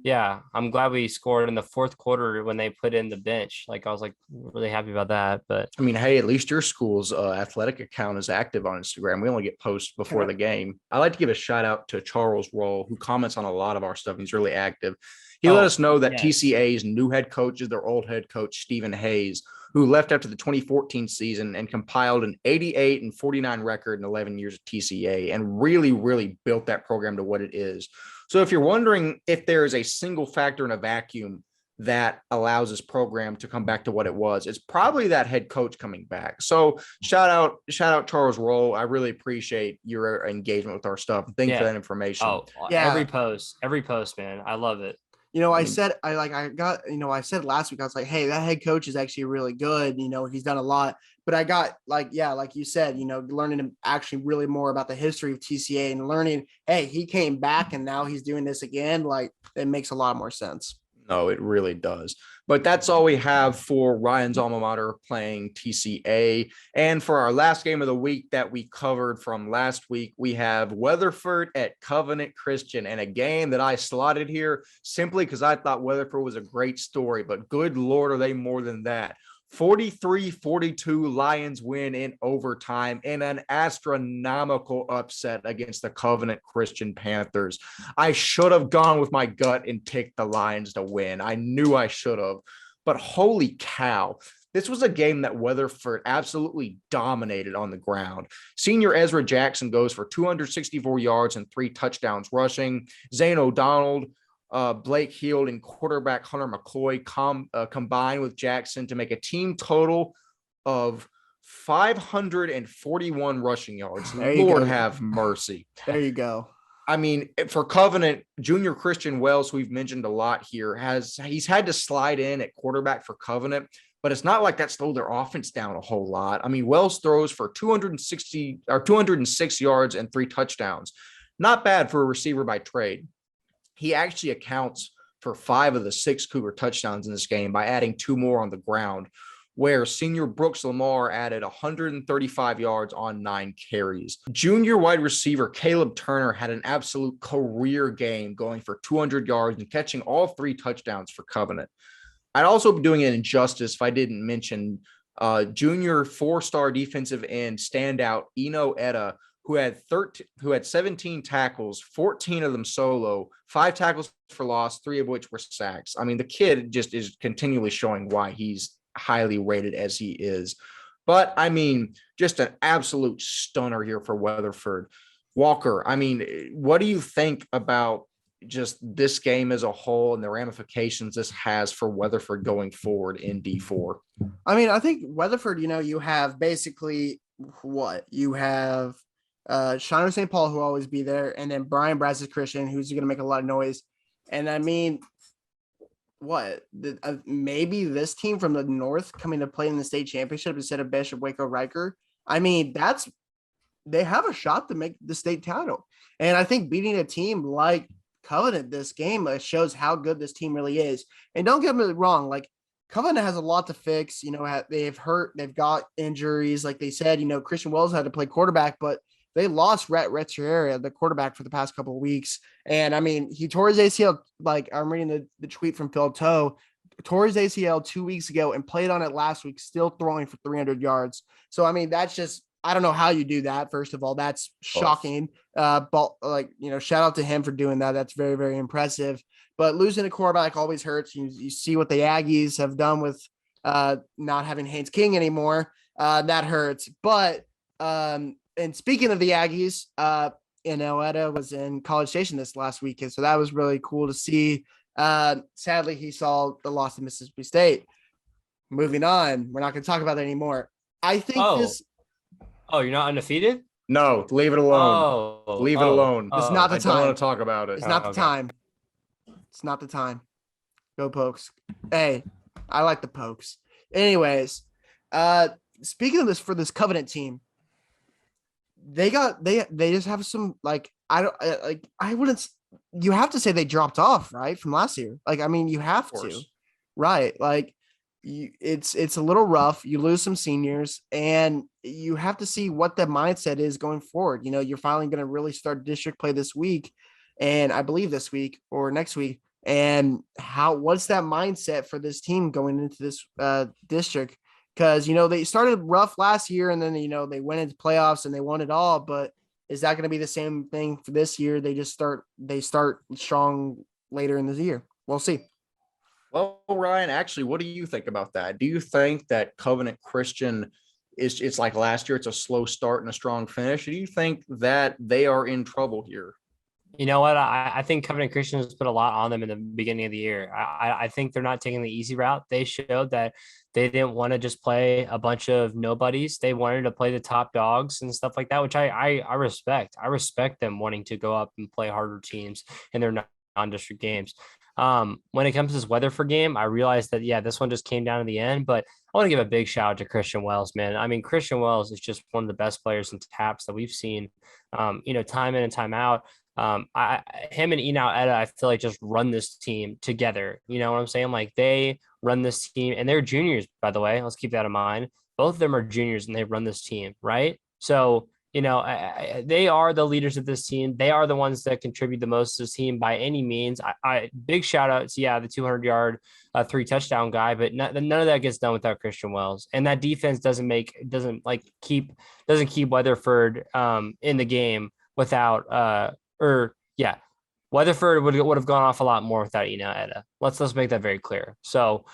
C: yeah, I'm glad we scored in the fourth quarter when they put in the bench. I was really happy about that. But
A: I mean, hey, at least your school's athletic account is active on Instagram. We only get posts before the game. I like to give a shout out to Charles Roll, who comments on a lot of our stuff. He's really active. He let us know that TCA's new head coach is their old head coach, Stephen Hayes, who left after the 2014 season and compiled an 88-49 record in 11 years at TCA and really, really built that program to what it is. So if you're wondering if there is a single factor in a vacuum that allows this program to come back to what it was, it's probably that head coach coming back. So shout out Charles Roll. I really appreciate your engagement with our stuff. Thank you for that information.
C: Oh, yeah. Every post, man. I love it.
B: I said last week, I was like, hey, that head coach is actually really good. He's done a lot, but I got like you said, learning actually really more about the history of TCA and learning, hey, he came back and now he's doing this again. It makes a lot more sense.
A: No, it really does. But that's all we have for Ryan's alma mater playing TCA. And for our last game of the week that we covered from last week, we have Weatherford at Covenant Christian, and a game that I slotted here simply because I thought Weatherford was a great story. But good Lord, are they more than that? 43-42 Lions win in overtime in an astronomical upset against the Covenant Christian Panthers. I should have gone with my gut and picked the Lions to win. I knew I should have, but holy cow. This was a game that Weatherford absolutely dominated on the ground. Senior Ezra Jackson goes for 264 yards and 3 touchdowns rushing. Zane O'Donnell, Blake Heald, and quarterback Hunter McCloy combined with Jackson to make a team total of 541 rushing yards. Lord have mercy.
B: There you go.
A: I mean, for Covenant, junior Christian Wells, who we've mentioned a lot here, he's had to slide in at quarterback for Covenant, but it's not like that slowed their offense down a whole lot. I mean, Wells throws for 206 yards and 3 touchdowns. Not bad for a receiver by trade. He actually accounts for 5 of the 6 Cougar touchdowns in this game by adding 2 more on the ground, where senior Brooks Lamar added 135 yards on 9 carries. Junior wide receiver Caleb Turner had an absolute career game, going for 200 yards and catching all 3 touchdowns for Covenant. I'd also be doing an injustice if I didn't mention junior 4-star defensive end standout Eno Etta, who had 17 tackles, 14 of them solo, 5 tackles for loss, 3 of which were sacks. I mean, the kid just is continually showing why he's highly rated as he is. But I mean, just an absolute stunner here for Weatherford. Walker, I mean, what do you think about just this game as a whole and the ramifications this has for Weatherford going forward in D4?
B: I mean, I think Weatherford, you have basically what? You have Shiner St. Paul, who will always be there, and then Brian Brazos Christian, who's going to make a lot of noise. And I mean, maybe this team from the north coming to play in the state championship instead of Bishop Waco Riker. I mean, they have a shot to make the state title. And I think beating a team like Covenant this game shows how good this team really is. And don't get me wrong, like Covenant has a lot to fix. They've got injuries. Like they said, Christian Wells had to play quarterback, but they lost Rhett Rechiera, the quarterback, for the past couple of weeks. And I mean, he tore his ACL, like I'm reading the tweet from Phil Toe, tore his ACL 2 weeks ago and played on it last week, still throwing for 300 yards. So, I mean, that's just, I don't know how you do that. First of all, that's shocking. But shout out to him for doing that. That's very, very impressive. But losing a quarterback always hurts. You see what the Aggies have done with not having Haynes King anymore. That hurts. But, and speaking of the Aggies, Etta was in College Station this last weekend, so that was really cool to see. Sadly, he saw the loss to Mississippi State. Moving on, we're not going to talk about that anymore. I think
C: you're not undefeated?
A: No, leave it alone. Leave it alone.
B: It's not the
A: I
B: time.
A: don't want to talk about it.
B: It's not the time. It's not the time. Go Pokes. Hey, I like the Pokes. Anyways, speaking of this, for this Covenant team, they just have some, you have to say they dropped off, right, from last year. Like, I mean, you have to, right? Like, it's a little rough. You lose some seniors, and you have to see what the mindset is going forward. You're finally going to really start district play this week, and I believe this week or next week. And what's that mindset for this team going into this district? Because, they started rough last year, and then, they went into playoffs and they won it all. But is that going to be the same thing for this year? They start strong later in the year. We'll see.
A: Well, Ryan, actually, what do you think about that? Do you think that Covenant Christian it's like last year, it's a slow start and a strong finish? Or do you think that they are in trouble here?
C: You know what? I think Covenant Christian has put a lot on them in the beginning of the year. I think they're not taking the easy route. They showed that they didn't want to just play a bunch of nobodies. They wanted to play the top dogs and stuff like that, which I respect. I respect them wanting to go up and play harder teams in their non-district games. When it comes to this Weatherford game, I realized that, this one just came down to the end, but I want to give a big shout out to Christian Wells, man. I mean, Christian Wells is just one of the best players in TAPS that we've seen, time in and time out. Him and Enow Etta, I feel like just run this team together. You know what I'm saying? Like they run this team, and they're juniors, by the way. Let's keep that in mind. Both of them are juniors, and they run this team, right? So they are the leaders of this team. They are the ones that contribute the most to this team by any means. Big shout out to the 200-yard 3-touchdown guy, but none of that gets done without Christian Wells. And that defense doesn't keep Weatherford in the game without Weatherford would have gone off a lot more without Ina Etta. Let's make that very clear. So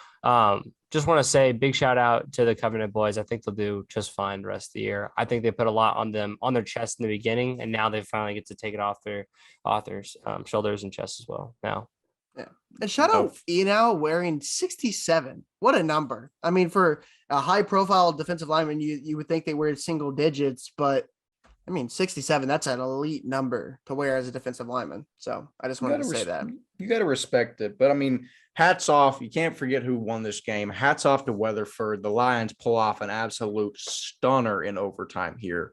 C: just want to say big shout out to the Covenant boys. I think they'll do just fine the rest of the year. I think they put a lot on their chest in the beginning, and now they finally get to take it off their authors' shoulders and chest as well now.
B: Yeah. And shout out Enow wearing 67. What a number. I mean, for a high profile defensive lineman, you would think they wear single digits, but I mean, 67, that's an elite number to wear as a defensive lineman. So I just wanted to say that.
A: You got to respect it. But I mean, hats off. You can't forget who won this game. Hats off to Weatherford. The Lions pull off an absolute stunner in overtime here.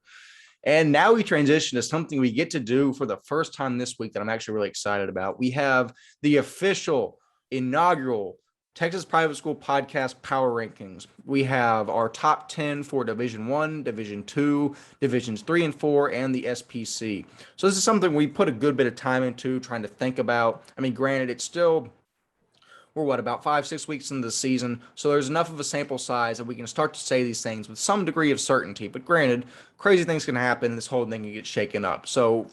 A: And now we transition to something we get to do for the first time this week that I'm actually really excited about. We have the official inaugural Texas Private School Podcast Power Rankings. We have our top 10 for Division 1, Division 2, Divisions 3 and 4, and the SPC. So this is something we put a good bit of time into trying to think about. I mean, granted, we're about 5-6 weeks into the season, so there's enough of a sample size that we can start to say these things with some degree of certainty. But granted, crazy things can happen. This whole thing can get shaken up. So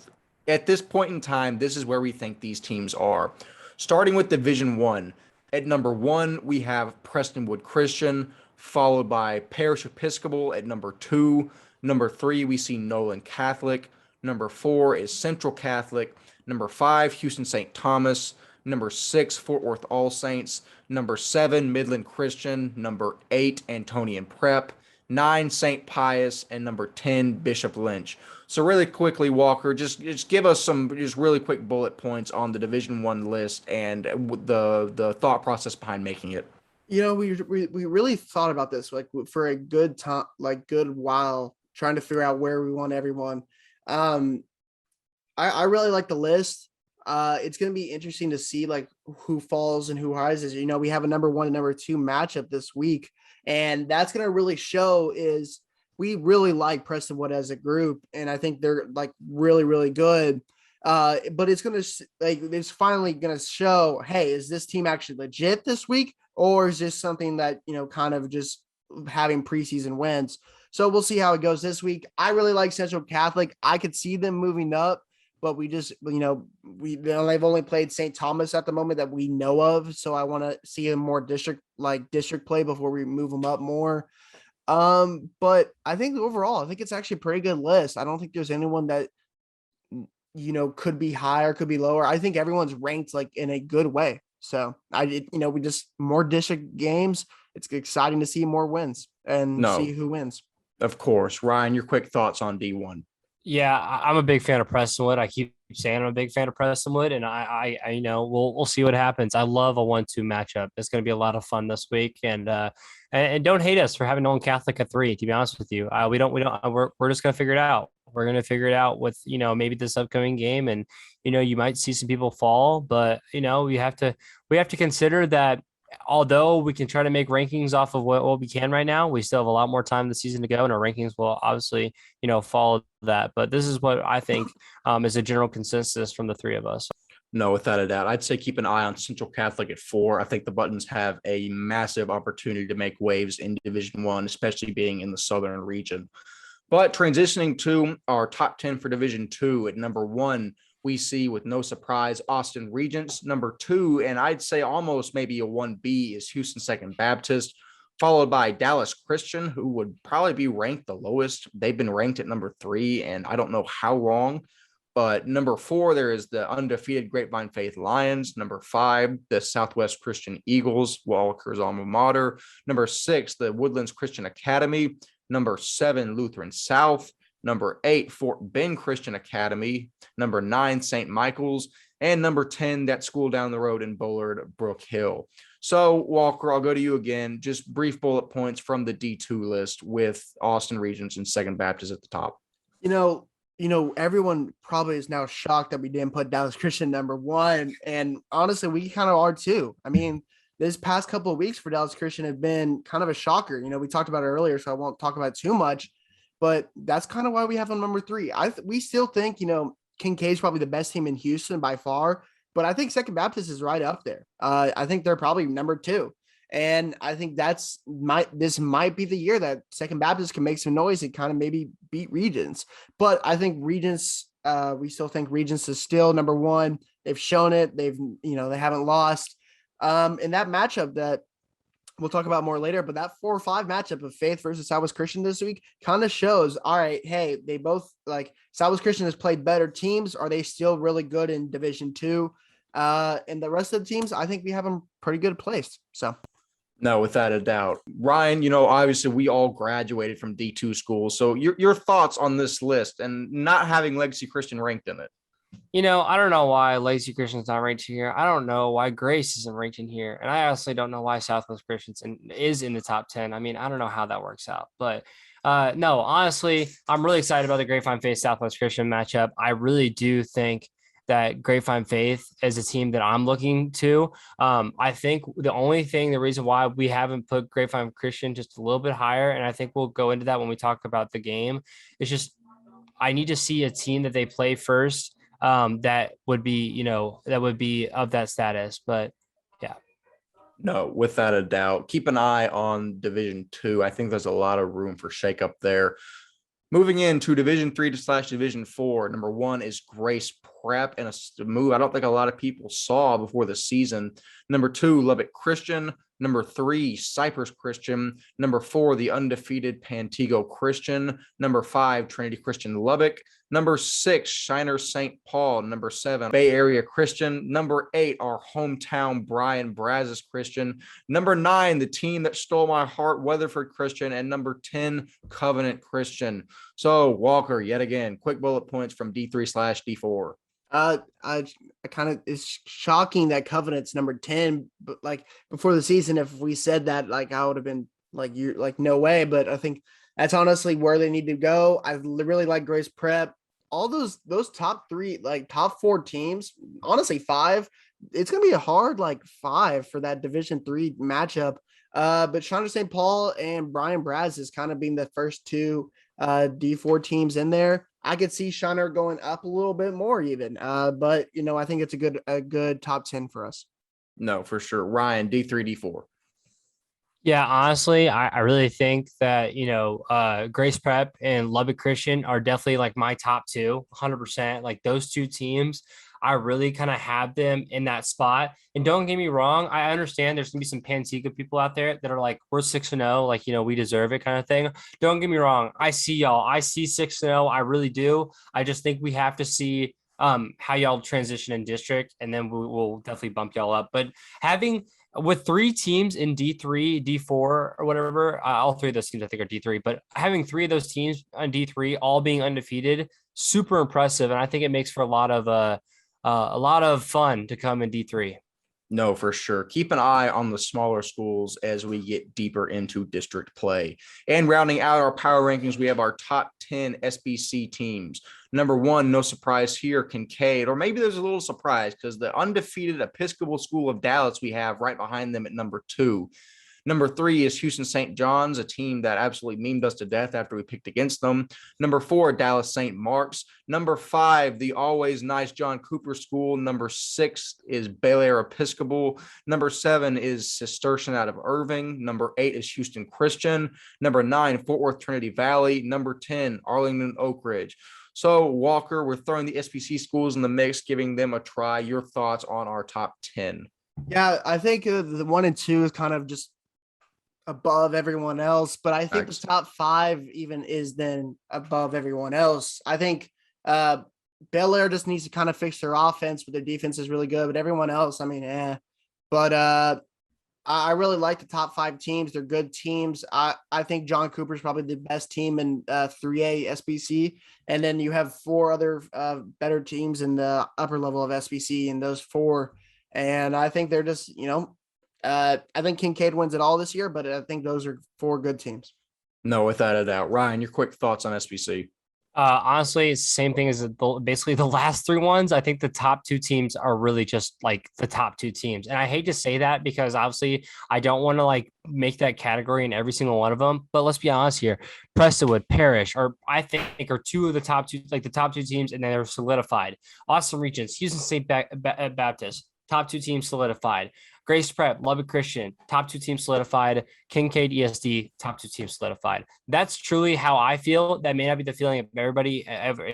A: at this point in time, this is where we think these teams are. Starting with Division 1. At number 1, we have Prestonwood Christian, followed by Parish Episcopal at number 2. Number 3, we see Nolan Catholic. Number 4 is Central Catholic. Number 5, Houston St. Thomas. Number 6, Fort Worth All Saints. Number 7, Midland Christian. Number 8, Antonian Prep. 9, St. Pius. And number 10, Bishop Lynch. So really quickly, Walker, just give us some just really quick bullet points on the Division 1 list and the thought process behind making it.
B: We really thought about this like for a good time, like good while, trying to figure out where we want everyone. I really like the list. It's going to be interesting to see like who falls and who rises. We have a number 1 and number 2 matchup this week, and that's going to really show is we really like Prestonwood as a group, and I think they're like really, really good. But it's finally going to show, hey, is this team actually legit this week, or is this something that, kind of just having preseason wins? So we'll see how it goes this week. I really like Central Catholic. I could see them moving up, but they've only played St. Thomas at the moment that we know of. So I want to see a more district play before we move them up more. But I think overall, it's actually a pretty good list. I don't think there's anyone that, could be higher, could be lower. I think everyone's ranked like in a good way. So we just more district games. It's exciting to see more wins and see who wins.
A: Of course. Ryan, your quick thoughts on D1.
C: Yeah, I'm a big fan of Prestonwood. I keep saying I'm a big fan of Prestonwood, and I we'll see what happens. I love a 1-2 matchup. It's going to be a lot of fun this week, and don't hate us for having Nolan Catholic at 3. To be honest with you, we're just going to figure it out. We're going to figure it out with maybe this upcoming game, and you might see some people fall, but we have to consider that. Although we can try to make rankings off of what we can right now, we still have a lot more time this season to go, and our rankings will obviously, follow that. But this is what I think is a general consensus from the 3 of us.
A: No, without a doubt. I'd say keep an eye on Central Catholic at 4. I think the Buttons have a massive opportunity to make waves in Division 1, especially being in the southern region. But transitioning to our top 10 for Division 2, at number 1, we see, with no surprise, Austin Regents. Number 2, and I'd say almost maybe a 1B, is Houston Second Baptist, followed by Dallas Christian, who would probably be ranked the lowest. They've been ranked at number 3, and I don't know how long. But number 4, there is the undefeated Grapevine Faith Lions. Number 5, the Southwest Christian Eagles, Walker's alma mater. Number 6, the Woodlands Christian Academy. Number 7, Lutheran South. Number 8, Fort Bend Christian Academy. Number 9, St. Michael's. And number 10, that school down the road in Bullard, Brook Hill. So, Walker, I'll go to you again. Just brief bullet points from the D2 list with Austin Regents and Second Baptist at the top.
B: everyone probably is now shocked that we didn't put Dallas Christian number one. And honestly, we kind of are too. I mean, this past couple of weeks for Dallas Christian have been kind of a shocker. We talked about it earlier, so I won't talk about it too much, but that's kind of why we have them number three. We still think, Kincaid's probably the best team in Houston by far, but I think Second Baptist is right up there. I think they're probably number two. And I think this might be the year that Second Baptist can make some noise and kind of maybe beat Regents. But I think Regents, we still think Regents is still number one. They've shown it. They haven't lost. In that matchup that we'll talk about more later, but that 4-5 matchup of Faith versus Southwest Christian this week kind of shows, all right, hey, they both Southwest Christian has played better teams. Are they still really good in Division II? And the rest of the teams, I think we have them pretty good placed. So.
A: No, without a doubt. Ryan, obviously we all graduated from D2 schools. So your thoughts on this list and not having Legacy Christian ranked in it?
C: I don't know why Legacy Christian's not ranked here. I don't know why Grace isn't ranked in here. And I honestly don't know why Southwest Christian is in the top 10. I mean, I don't know how that works out. But no, honestly, I'm really excited about the Grapevine Faith Southwest Christian matchup. I really do think that Grapevine Faith is a team that I'm looking to. I think the reason why we haven't put Grapevine Christian just a little bit higher, and I think we'll go into that when we talk about the game, is just I need to see a team that they play first that would be of that status. But yeah.
A: No, without a doubt. Keep an eye on Division II. I think there's a lot of room for shakeup there. Moving into Division III/Division IV, number one is Grace Prep, and a move I don't think a lot of people saw before the season. Number two, Lubbock Christian. Number three, Cypress Christian. Number four, the undefeated Pantego Christian. Number five, Trinity Christian Lubbock. Number six, Shiner St. Paul. Number seven, Bay Area Christian. Number eight, our hometown Brian Brazos Christian. Number nine, the team that stole my heart, Weatherford Christian. And number 10, Covenant Christian. So Walker, yet again, quick bullet points from D3/D4.
B: I kind of, it's shocking that Covenant's number 10, but before the season, if we said that, I would have been no way. But I think that's honestly where they need to go. I really like Grace Prep. All those top three, top four teams, honestly, five, it's going to be a hard, five for that Division III matchup. But Shiner St. Paul and Brian Braz is kind of being the first two D4 teams in there. I could see Shiner going up a little bit more even. But I think it's a good top 10 for us.
A: No, for sure. Ryan, D3/D4.
C: Yeah, honestly, I really think that, Grace Prep and Lubbock Christian are definitely my top two, 100%. Those two teams, I really kind of have them in that spot. And don't get me wrong, I understand there's gonna be some Pantego people out there that are we're 6-0, we deserve it kind of thing. Don't get me wrong, I see y'all. I see 6-0. I really do. I just think we have to see how y'all transition in district, and then we'll definitely bump y'all up. But with three teams in D3, D4, or whatever, all three of those teams I think are D3, but having three of those teams on D3 all being undefeated, super impressive, and I think it makes for a lot of fun to come in D3.
A: No, for sure. Keep an eye on the smaller schools as we get deeper into district play. And rounding out our power rankings, we have our top 10 SBC teams. Number one, no surprise here, Kincaid, or maybe there's a little surprise because the undefeated Episcopal School of Dallas we have right behind them at number two. Number three is Houston St. John's, a team that absolutely memed us to death after we picked against them. Number four, Dallas St. Mark's. Number five, the always nice John Cooper School. Number six is Bel Air Episcopal. Number seven is Cistercian out of Irving. Number eight is Houston Christian. Number nine, Fort Worth Trinity Valley. Number 10, Arlington Oak Ridge. So, Walker, we're throwing the SBC schools in the mix, giving them a try. Your thoughts on our top 10?
B: Yeah, I think the 1 and 2 is kind of just above everyone else, but I think the top 5 even is then above everyone else. I think Bel Air just needs to kind of fix their offense, but their defense is really good. But everyone else, I mean, But I really like the top 5 teams. They're good teams. I think John Cooper is probably the best team in 3A SBC. And then you have 4 other better teams in the upper level of SBC, and those 4. And I think they're just, I think Kincaid wins it all this year, but I think those are 4 good teams.
A: No, without a doubt. Ryan, your quick thoughts on SBC.
C: Honestly, it's the same thing as basically the last three ones. I think the top two teams are really just like the top two teams. And I hate to say that because obviously I don't want to like make that category in every single one of them. But let's be honest here. Prestonwood, Parrish, or I think are two of the top two, like the top two teams, and then they're solidified. Austin Regents, Houston State Baptist, top two teams solidified. Grace Prep, Lubbock Christian, top two teams solidified. Kincaid ESD, top two teams solidified. That's truly how I feel. That may not be the feeling of everybody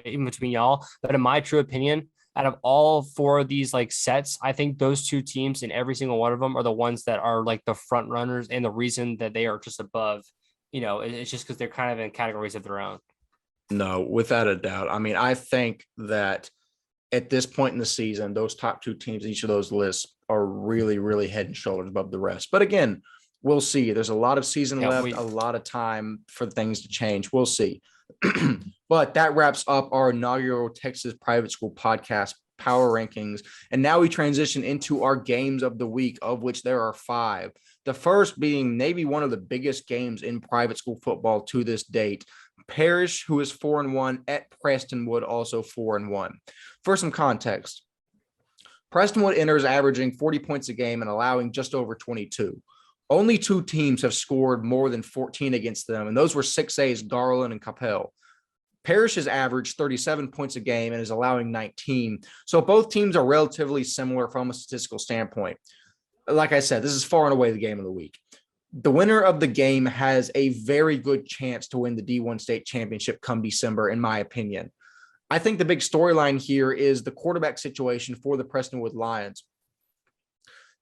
C: in between y'all, but in my true opinion, out of all four of these like sets, I think those two teams in every single one of them are the ones that are like the front runners, and the reason that they are just above, it's just because they're kind of in categories of their own.
A: No, without a doubt. I mean, I think that at this point in the season, those top two teams, each of those lists are really, really head and shoulders above the rest. But again, we'll see. There's a lot of season left, a lot of time for things to change. We'll see. But that wraps up our inaugural Texas Private School Podcast Power Rankings. And now we transition into our games of the week, of which there are 5. The first being maybe one of the biggest games in private school football to this date. Parrish, who is 4-1, at Prestonwood, also 4-1. For some context, Prestonwood enters averaging 40 points a game and allowing just over 22. Only 2 teams have scored more than 14 against them, and those were 6A's Garland and Capel. Parrish has averaged 37 points a game and is allowing 19. So both teams are relatively similar from a statistical standpoint. Like I said, this is far and away the game of the week. The winner of the game has a very good chance to win the D1 state championship come December, in my opinion. I think the big storyline here is the quarterback situation for the Prestonwood Lions.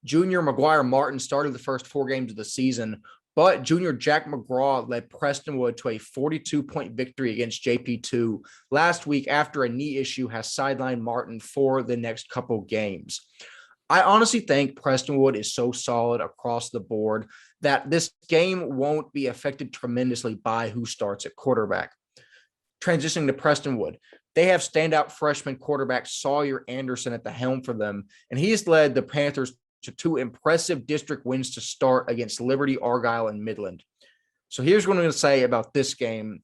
A: Junior McGuire Martin started the first 4 games of the season, but junior Jack McGraw led Prestonwood to a 42-point victory against JP2 last week after a knee issue has sidelined Martin for the next couple games. I honestly think Prestonwood is so solid across the board that this game won't be affected tremendously by who starts at quarterback. Transitioning to Prestonwood, they have standout freshman quarterback Sawyer Anderson at the helm for them, and he has led the Panthers to 2 impressive district wins to start against Liberty, Argyle, and Midland. So here's what I'm going to say about this game.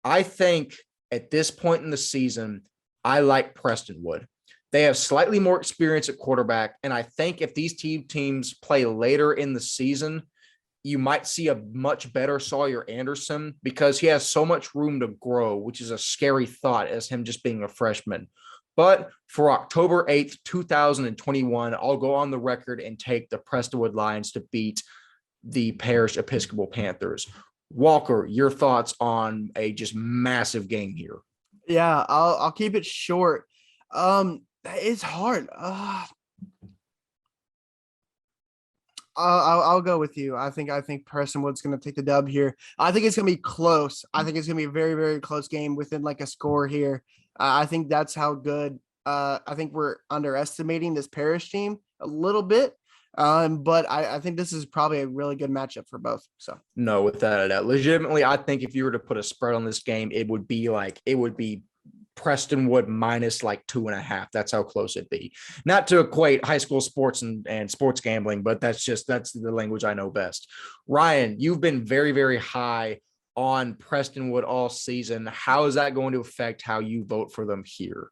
A: I think at this point in the season, I like Prestonwood. They have slightly more experience at quarterback, and I think if these teams play later in the season, you might see a much better Sawyer Anderson because he has so much room to grow, which is a scary thought as him just being a freshman. But for October 8th, 2021, I'll go on the record and take the Prestonwood Lions to beat the Parrish Episcopal Panthers. Walker, your thoughts on a just massive game here?
B: Yeah, I'll keep it short. It's hard. I'll go with you. I think Prestonwood's going to take the dub here. I think it's going to be close. I think it's going to be a very, very close game within like a score here. I think that's how good. I think we're underestimating this Parrish team a little bit. But I think this is probably a really good matchup for both. So
A: no, without a doubt. Legitimately, I think if you were to put a spread on this game, it would be Prestonwood minus like 2.5. That's how close it'd be. Not to equate high school sports and sports gambling, but that's the language I know best. Ryan, you've been very, very high on Prestonwood all season. How is that going to affect how you vote for them here?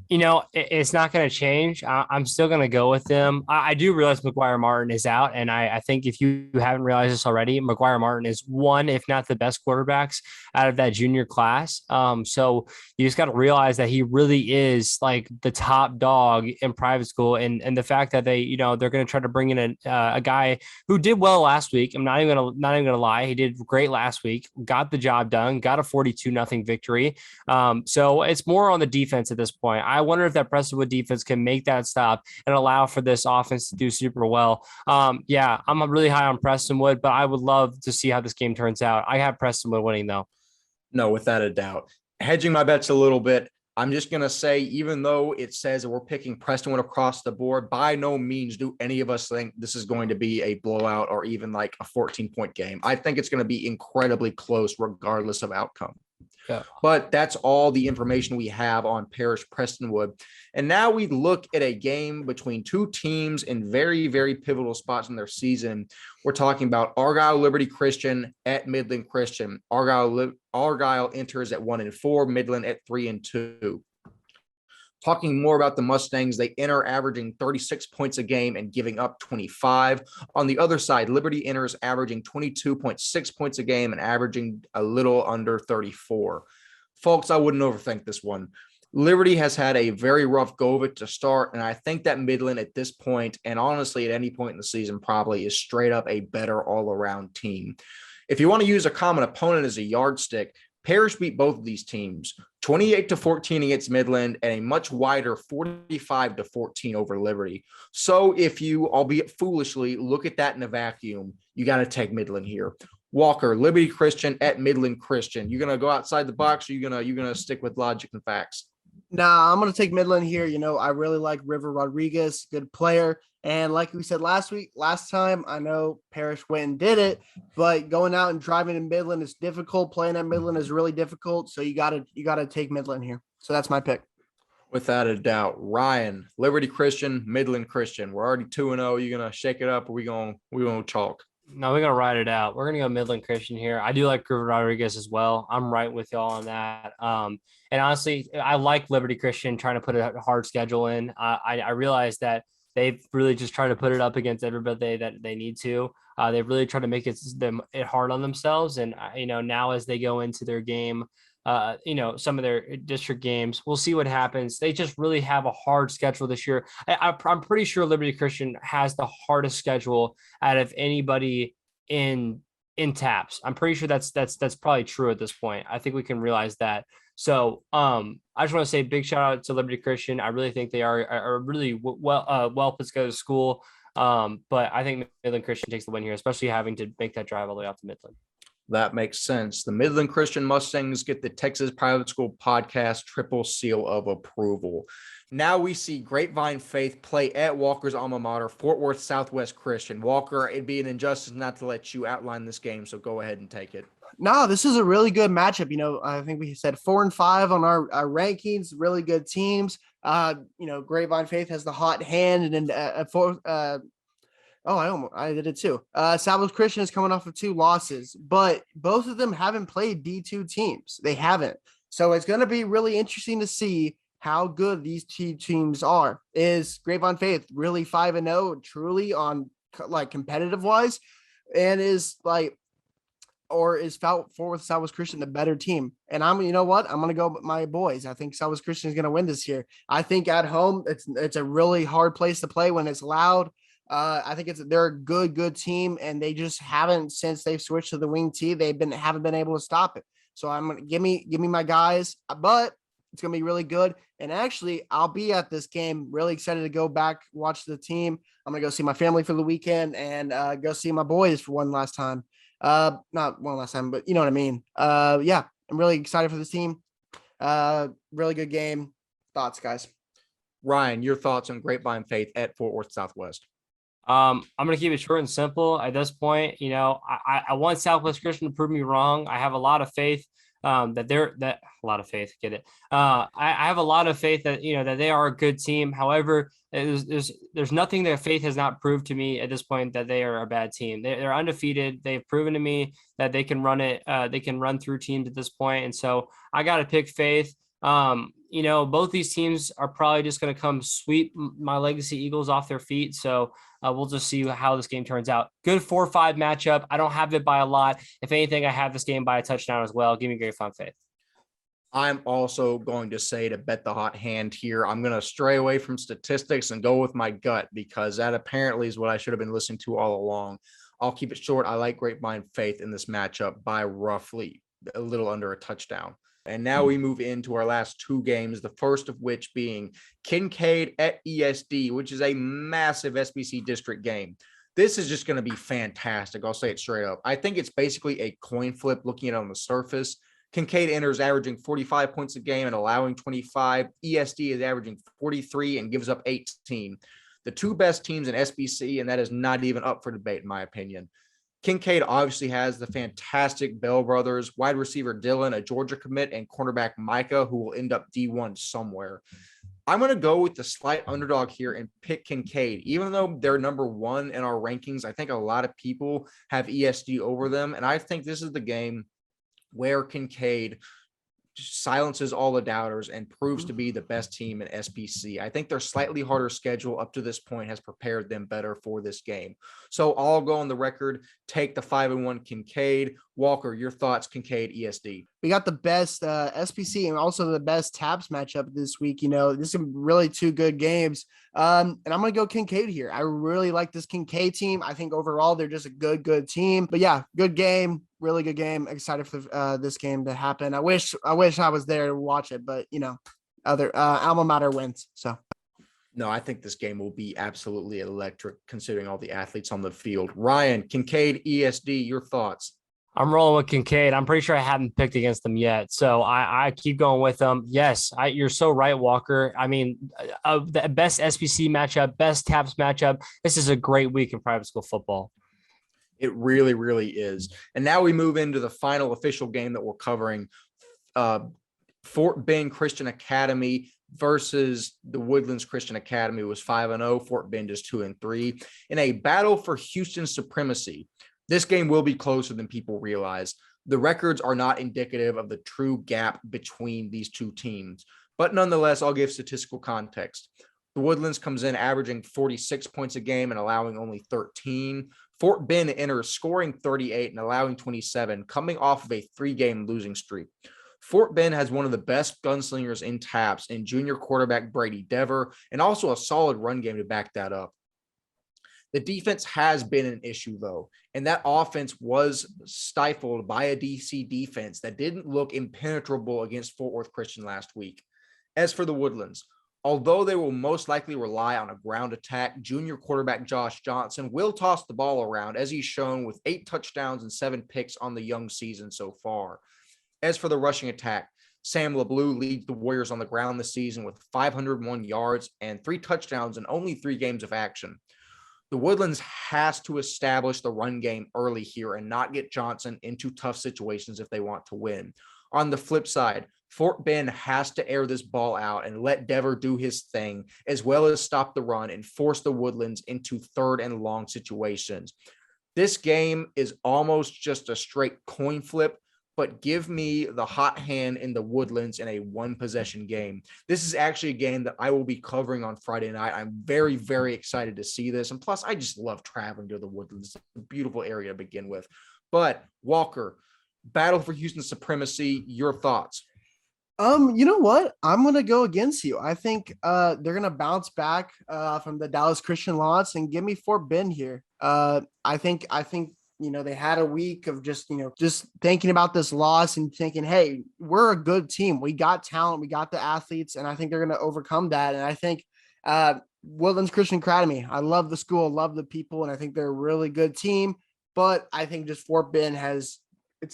C: It's not going to change. I'm still going to go with them. I do realize McGuire Martin is out. And I think if you haven't realized this already, McGuire Martin is one, if not the best quarterbacks out of that junior class. So you just got to realize that he really is like the top dog in private school. And the fact that they're going to try to bring in a guy who did well last week. I'm not even going to lie. He did great last week, got the job done, got a 42-0 victory. So it's more on the defense at this point. I wonder if that Prestonwood defense can make that stop and allow for this offense to do super well. Yeah, I'm really high on Prestonwood, but I would love to see how this game turns out. I have Prestonwood winning though.
A: No, without a doubt. Hedging my bets a little bit, I'm just going to say, even though it says that we're picking Prestonwood across the board, by no means do any of us think this is going to be a blowout or even like a 14-point game. I think it's going to be incredibly close regardless of outcome.
C: Yeah.
A: But that's all the information we have on Parish Prestonwood. And now we look at a game between two teams in very, very pivotal spots in their season. We're talking about Argyle Liberty Christian at Midland Christian. Argyle enters at 1-4, Midland at 3-2. Talking more about the Mustangs, they enter averaging 36 points a game and giving up 25. On the other side, Liberty enters averaging 22.6 points a game and averaging a little under 34. Folks, I wouldn't overthink this one. Liberty has had a very rough go of it to start, and I think that Midland at this point, and honestly at any point in the season, probably is straight up a better all-around team. If you want to use a common opponent as a yardstick, Parish beat both of these teams 28-14 against Midland and a much wider 45-14 over Liberty. So if you, albeit foolishly, look at that in a vacuum, you got to take Midland here. Walker, Liberty Christian at Midland Christian. You're gonna go outside the box, or you're gonna stick with logic and facts?
B: Nah, I'm going to take Midland here. I really like River Rodriguez, good player. And like we said last time, I know Parish went and did it, but going out and driving in Midland is difficult. Playing at Midland is really difficult. So you gotta take Midland here. So that's my pick.
A: Without a doubt. Ryan, Liberty Christian, Midland Christian. We're already 2-0. You gonna shake it up, or we gonna chalk?
C: No, we're gonna ride it out. We're gonna go Midland Christian here. I do like River Rodriguez as well. I'm right with y'all on that. And honestly, I like Liberty Christian trying to put a hard schedule in. I realize that they've really just tried to put it up against everybody that they need to. They've really tried to make it hard on themselves. And now as they go into their game, some of their district games, we'll see what happens. They just really have a hard schedule this year. I'm pretty sure Liberty Christian has the hardest schedule out of anybody in TAPS. I'm pretty sure that's probably true at this point. I think we can realize that. So I just want to say big shout out to Liberty Christian. I really think they are really well put together school. But I think Midland Christian takes the win here, especially having to make that drive all the way out to Midland.
A: That makes sense. The Midland Christian Mustangs get the Texas Private School Podcast triple seal of approval. Now we see Grapevine Faith play at Walker's alma mater, Fort Worth Southwest Christian. Walker, it'd be an injustice not to let you outline this game, so go ahead and take it.
B: No, this is a really good matchup. I think we said 4 and 5 on our rankings, really good teams. Grapevine Faith has the hot hand, and then I did it too. Southwest Christian is coming off of 2 losses, but both of them haven't played D2 teams. They haven't. So it's going to be really interesting to see how good these 2 teams are. Is Grapevine Faith really 5-0 truly on like competitive wise? And is Fort Worth Southwest Christian the better team? And I'm going to go with my boys. I think Southwest Christian is going to win this year. I think at home, it's a really hard place to play when it's loud. I think they're a good team, and they just haven't, since they've switched to the wing tee, haven't been able to stop it. So I'm going to give me my guys, but it's going to be really good. And actually, I'll be at this game, really excited to go back, watch the team. I'm going to go see my family for the weekend and go see my boys for one last time. Not one last time, but you know what I mean? Yeah, I'm really excited for this team. Really good game. Thoughts, guys?
A: Ryan, your thoughts on Grapevine Faith at Fort Worth Southwest?
C: I'm going to keep it short and simple at this point. I want Southwest Christian to prove me wrong. I have a lot of faith I have a lot of faith that they are a good team. However, there's nothing that Faith has not proved to me at this point that they are a bad team. They're undefeated. They've proven to me that they can run it. They can run through teams at this point. And so I got to pick Faith. Both these teams are probably just going to come sweep my Legacy Eagles off their feet. So we'll just see how this game turns out. Good 4-5 matchup. I don't have it by a lot. If anything, I have this game by a touchdown as well. Give me Grapevine Faith.
A: I'm also going to say to bet the hot hand here. I'm going to stray away from statistics and go with my gut, because that apparently is what I should have been listening to all along. I'll keep it short. I like Grapevine Faith in this matchup by roughly a little under a touchdown. And now we move into our last 2 games, the first of which being Kincaid at ESD, which is a massive SBC district game. This is just going to be fantastic. I'll say it straight up. I think it's basically a coin flip looking at it on the surface. Kincaid enters averaging 45 points a game and allowing 25. ESD is averaging 43 and gives up 18. The 2 best teams in SBC, and that is not even up for debate, in my opinion. Kincaid obviously has the fantastic Bell brothers, wide receiver Dylan, a Georgia commit, and cornerback Micah, who will end up D1 somewhere. I'm going to go with the slight underdog here and pick Kincaid. Even though they're number one in our rankings, I think a lot of people have ESD over them. And I think this is the game where Kincaid silences all the doubters and proves to be the best team in SPC. I think their slightly harder schedule up to this point has prepared them better for this game. So I'll go on the record, take the 5-1 Kincaid. Walker, your thoughts, Kincaid, ESD.
B: We got the best SPC and also the best Taps matchup this week. This is really two good games. And I'm going to go Kincaid here. I really like this Kincaid team. I think overall they're just a good team. But yeah, good game, really good game. Excited for this game to happen. I wish I was there to watch it, but other alma mater wins. So.
A: No, I think this game will be absolutely electric considering all the athletes on the field. Ryan, Kincaid, ESD, your thoughts?
C: I'm rolling with Kincaid. I'm pretty sure I haven't picked against them yet. So I keep going with them. Yes, you're so right, Walker. I mean, the best SPC matchup, best Taps matchup. This is a great week in private school football.
A: It really, really is. And now we move into the final official game that we're covering. Fort Bend Christian Academy versus the Woodlands Christian Academy was 5-0. Fort Bend is 2-3 in a battle for Houston supremacy. This game will be closer than people realize. The records are not indicative of the true gap between these two teams, but nonetheless, I'll give statistical context. The Woodlands comes in averaging 46 points a game and allowing only 13. Fort Bend enters scoring 38 and allowing 27, coming off of a 3-game losing streak. Fort Bend has one of the best gunslingers in Taps in junior quarterback Brady Dever, and also a solid run game to back that up. The defense has been an issue, though, and that offense was stifled by a DC defense that didn't look impenetrable against Fort Worth Christian last week. As for the Woodlands, although they will most likely rely on a ground attack, junior quarterback Josh Johnson will toss the ball around, as he's shown with 8 touchdowns and 7 picks on the young season so far. As for the rushing attack, Sam LeBlue leads the Warriors on the ground this season with 501 yards and 3 touchdowns in only 3 games of action. The Woodlands has to establish the run game early here and not get Johnson into tough situations if they want to win. On the flip side, Fort Bend has to air this ball out and let Dever do his thing, as well as stop the run and force the Woodlands into 3rd and long situations. This game is almost just a straight coin flip, but give me the hot hand in the Woodlands in a 1-possession game. This is actually a game that I will be covering on Friday night. I'm very, very excited to see this. And plus, I just love traveling to the Woodlands. It's a beautiful area to begin with. But Walker, battle for Houston supremacy, your thoughts?
B: You know what? I'm going to go against you. I think they're going to bounce back from the Dallas Christian loss and give me Fort Bend here. I think they had a week of just thinking about this loss and thinking, hey, we're a good team. We got talent. We got the athletes. And I think they're going to overcome that. And I think Woodlands Christian Academy, I love the school, love the people. And I think they're a really good team. But I think just Fort Bend it's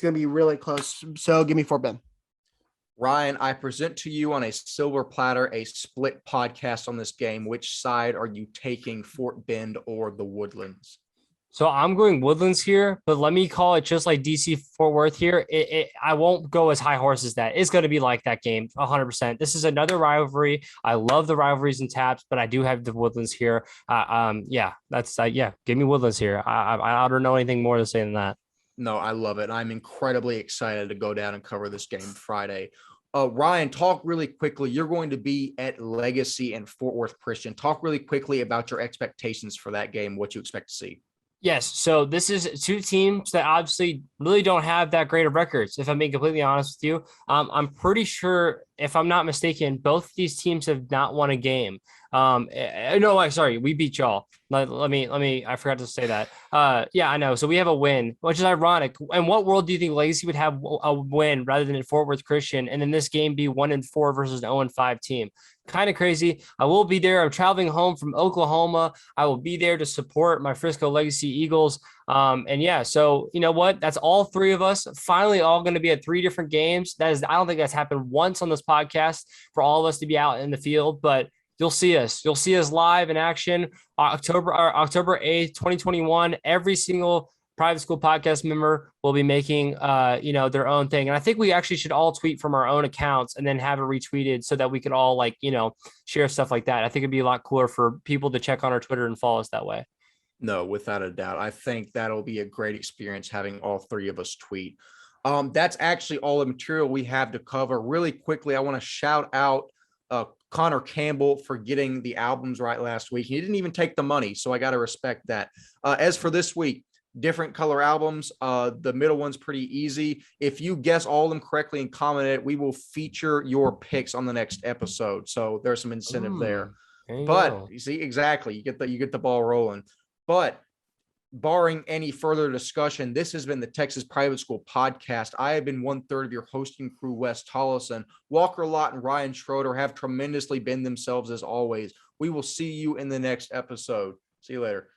B: going to be really close. So give me Fort Bend.
A: Ryan, I present to you on a silver platter a split podcast on this game. Which side are you taking, Fort Bend or the Woodlands?
C: So I'm going Woodlands here, but let me call it just like DC Fort Worth here. I won't go as high horse as that. It's going to be like that game, 100%. This is another rivalry. I love the rivalries and Taps, but I do have the Woodlands here. Give me Woodlands here. I don't know anything more to say than that.
A: No, I love it. I'm incredibly excited to go down and cover this game Friday. Ryan, talk really quickly. You're going to be at Legacy and Fort Worth Christian. Talk really quickly about your expectations for that game, what you expect to see.
C: Yes. So this is 2 teams that obviously really don't have that great of records. If I'm being completely honest with you, I'm pretty sure, if I'm not mistaken, both of these teams have not won a game. We beat y'all. Let me, I forgot to say that. I know. So we have a win, which is ironic. In what world do you think Legacy would have a win rather than in Fort Worth Christian? And then this game be 1-4 versus an 0-5 team? Kind of crazy. I will be there. I'm traveling home from Oklahoma. I will be there to support my Frisco Legacy Eagles. So you know what? That's all 3 of us finally all going to be at 3 different games. I don't think that's happened once on this podcast for all of us to be out in the field, but you'll see us. You'll see us live in action October 8th, 2021, every single private school podcast member will be making, their own thing. And I think we actually should all tweet from our own accounts and then have it retweeted so that we could all share stuff like that. I think it'd be a lot cooler for people to check on our Twitter and follow us that way.
A: No, without a doubt. I think that'll be a great experience having all three of us tweet. That's actually all the material we have to cover. Really quickly, I want to shout out Connor Campbell for getting the albums right last week. He didn't even take the money, so I got to respect that. As for this week, different color albums. The middle one's pretty easy. If you guess all of them correctly and comment it, we will feature your picks on the next episode. So there's some incentive there. But you see, exactly, you get the ball rolling. But barring any further discussion, this has been the Texas Private School Podcast. I have been 1/3 of your hosting crew, Wes Tolleson. Walker Lott and Ryan Schroeder have tremendously been themselves as always. We will see you in the next episode. See you later.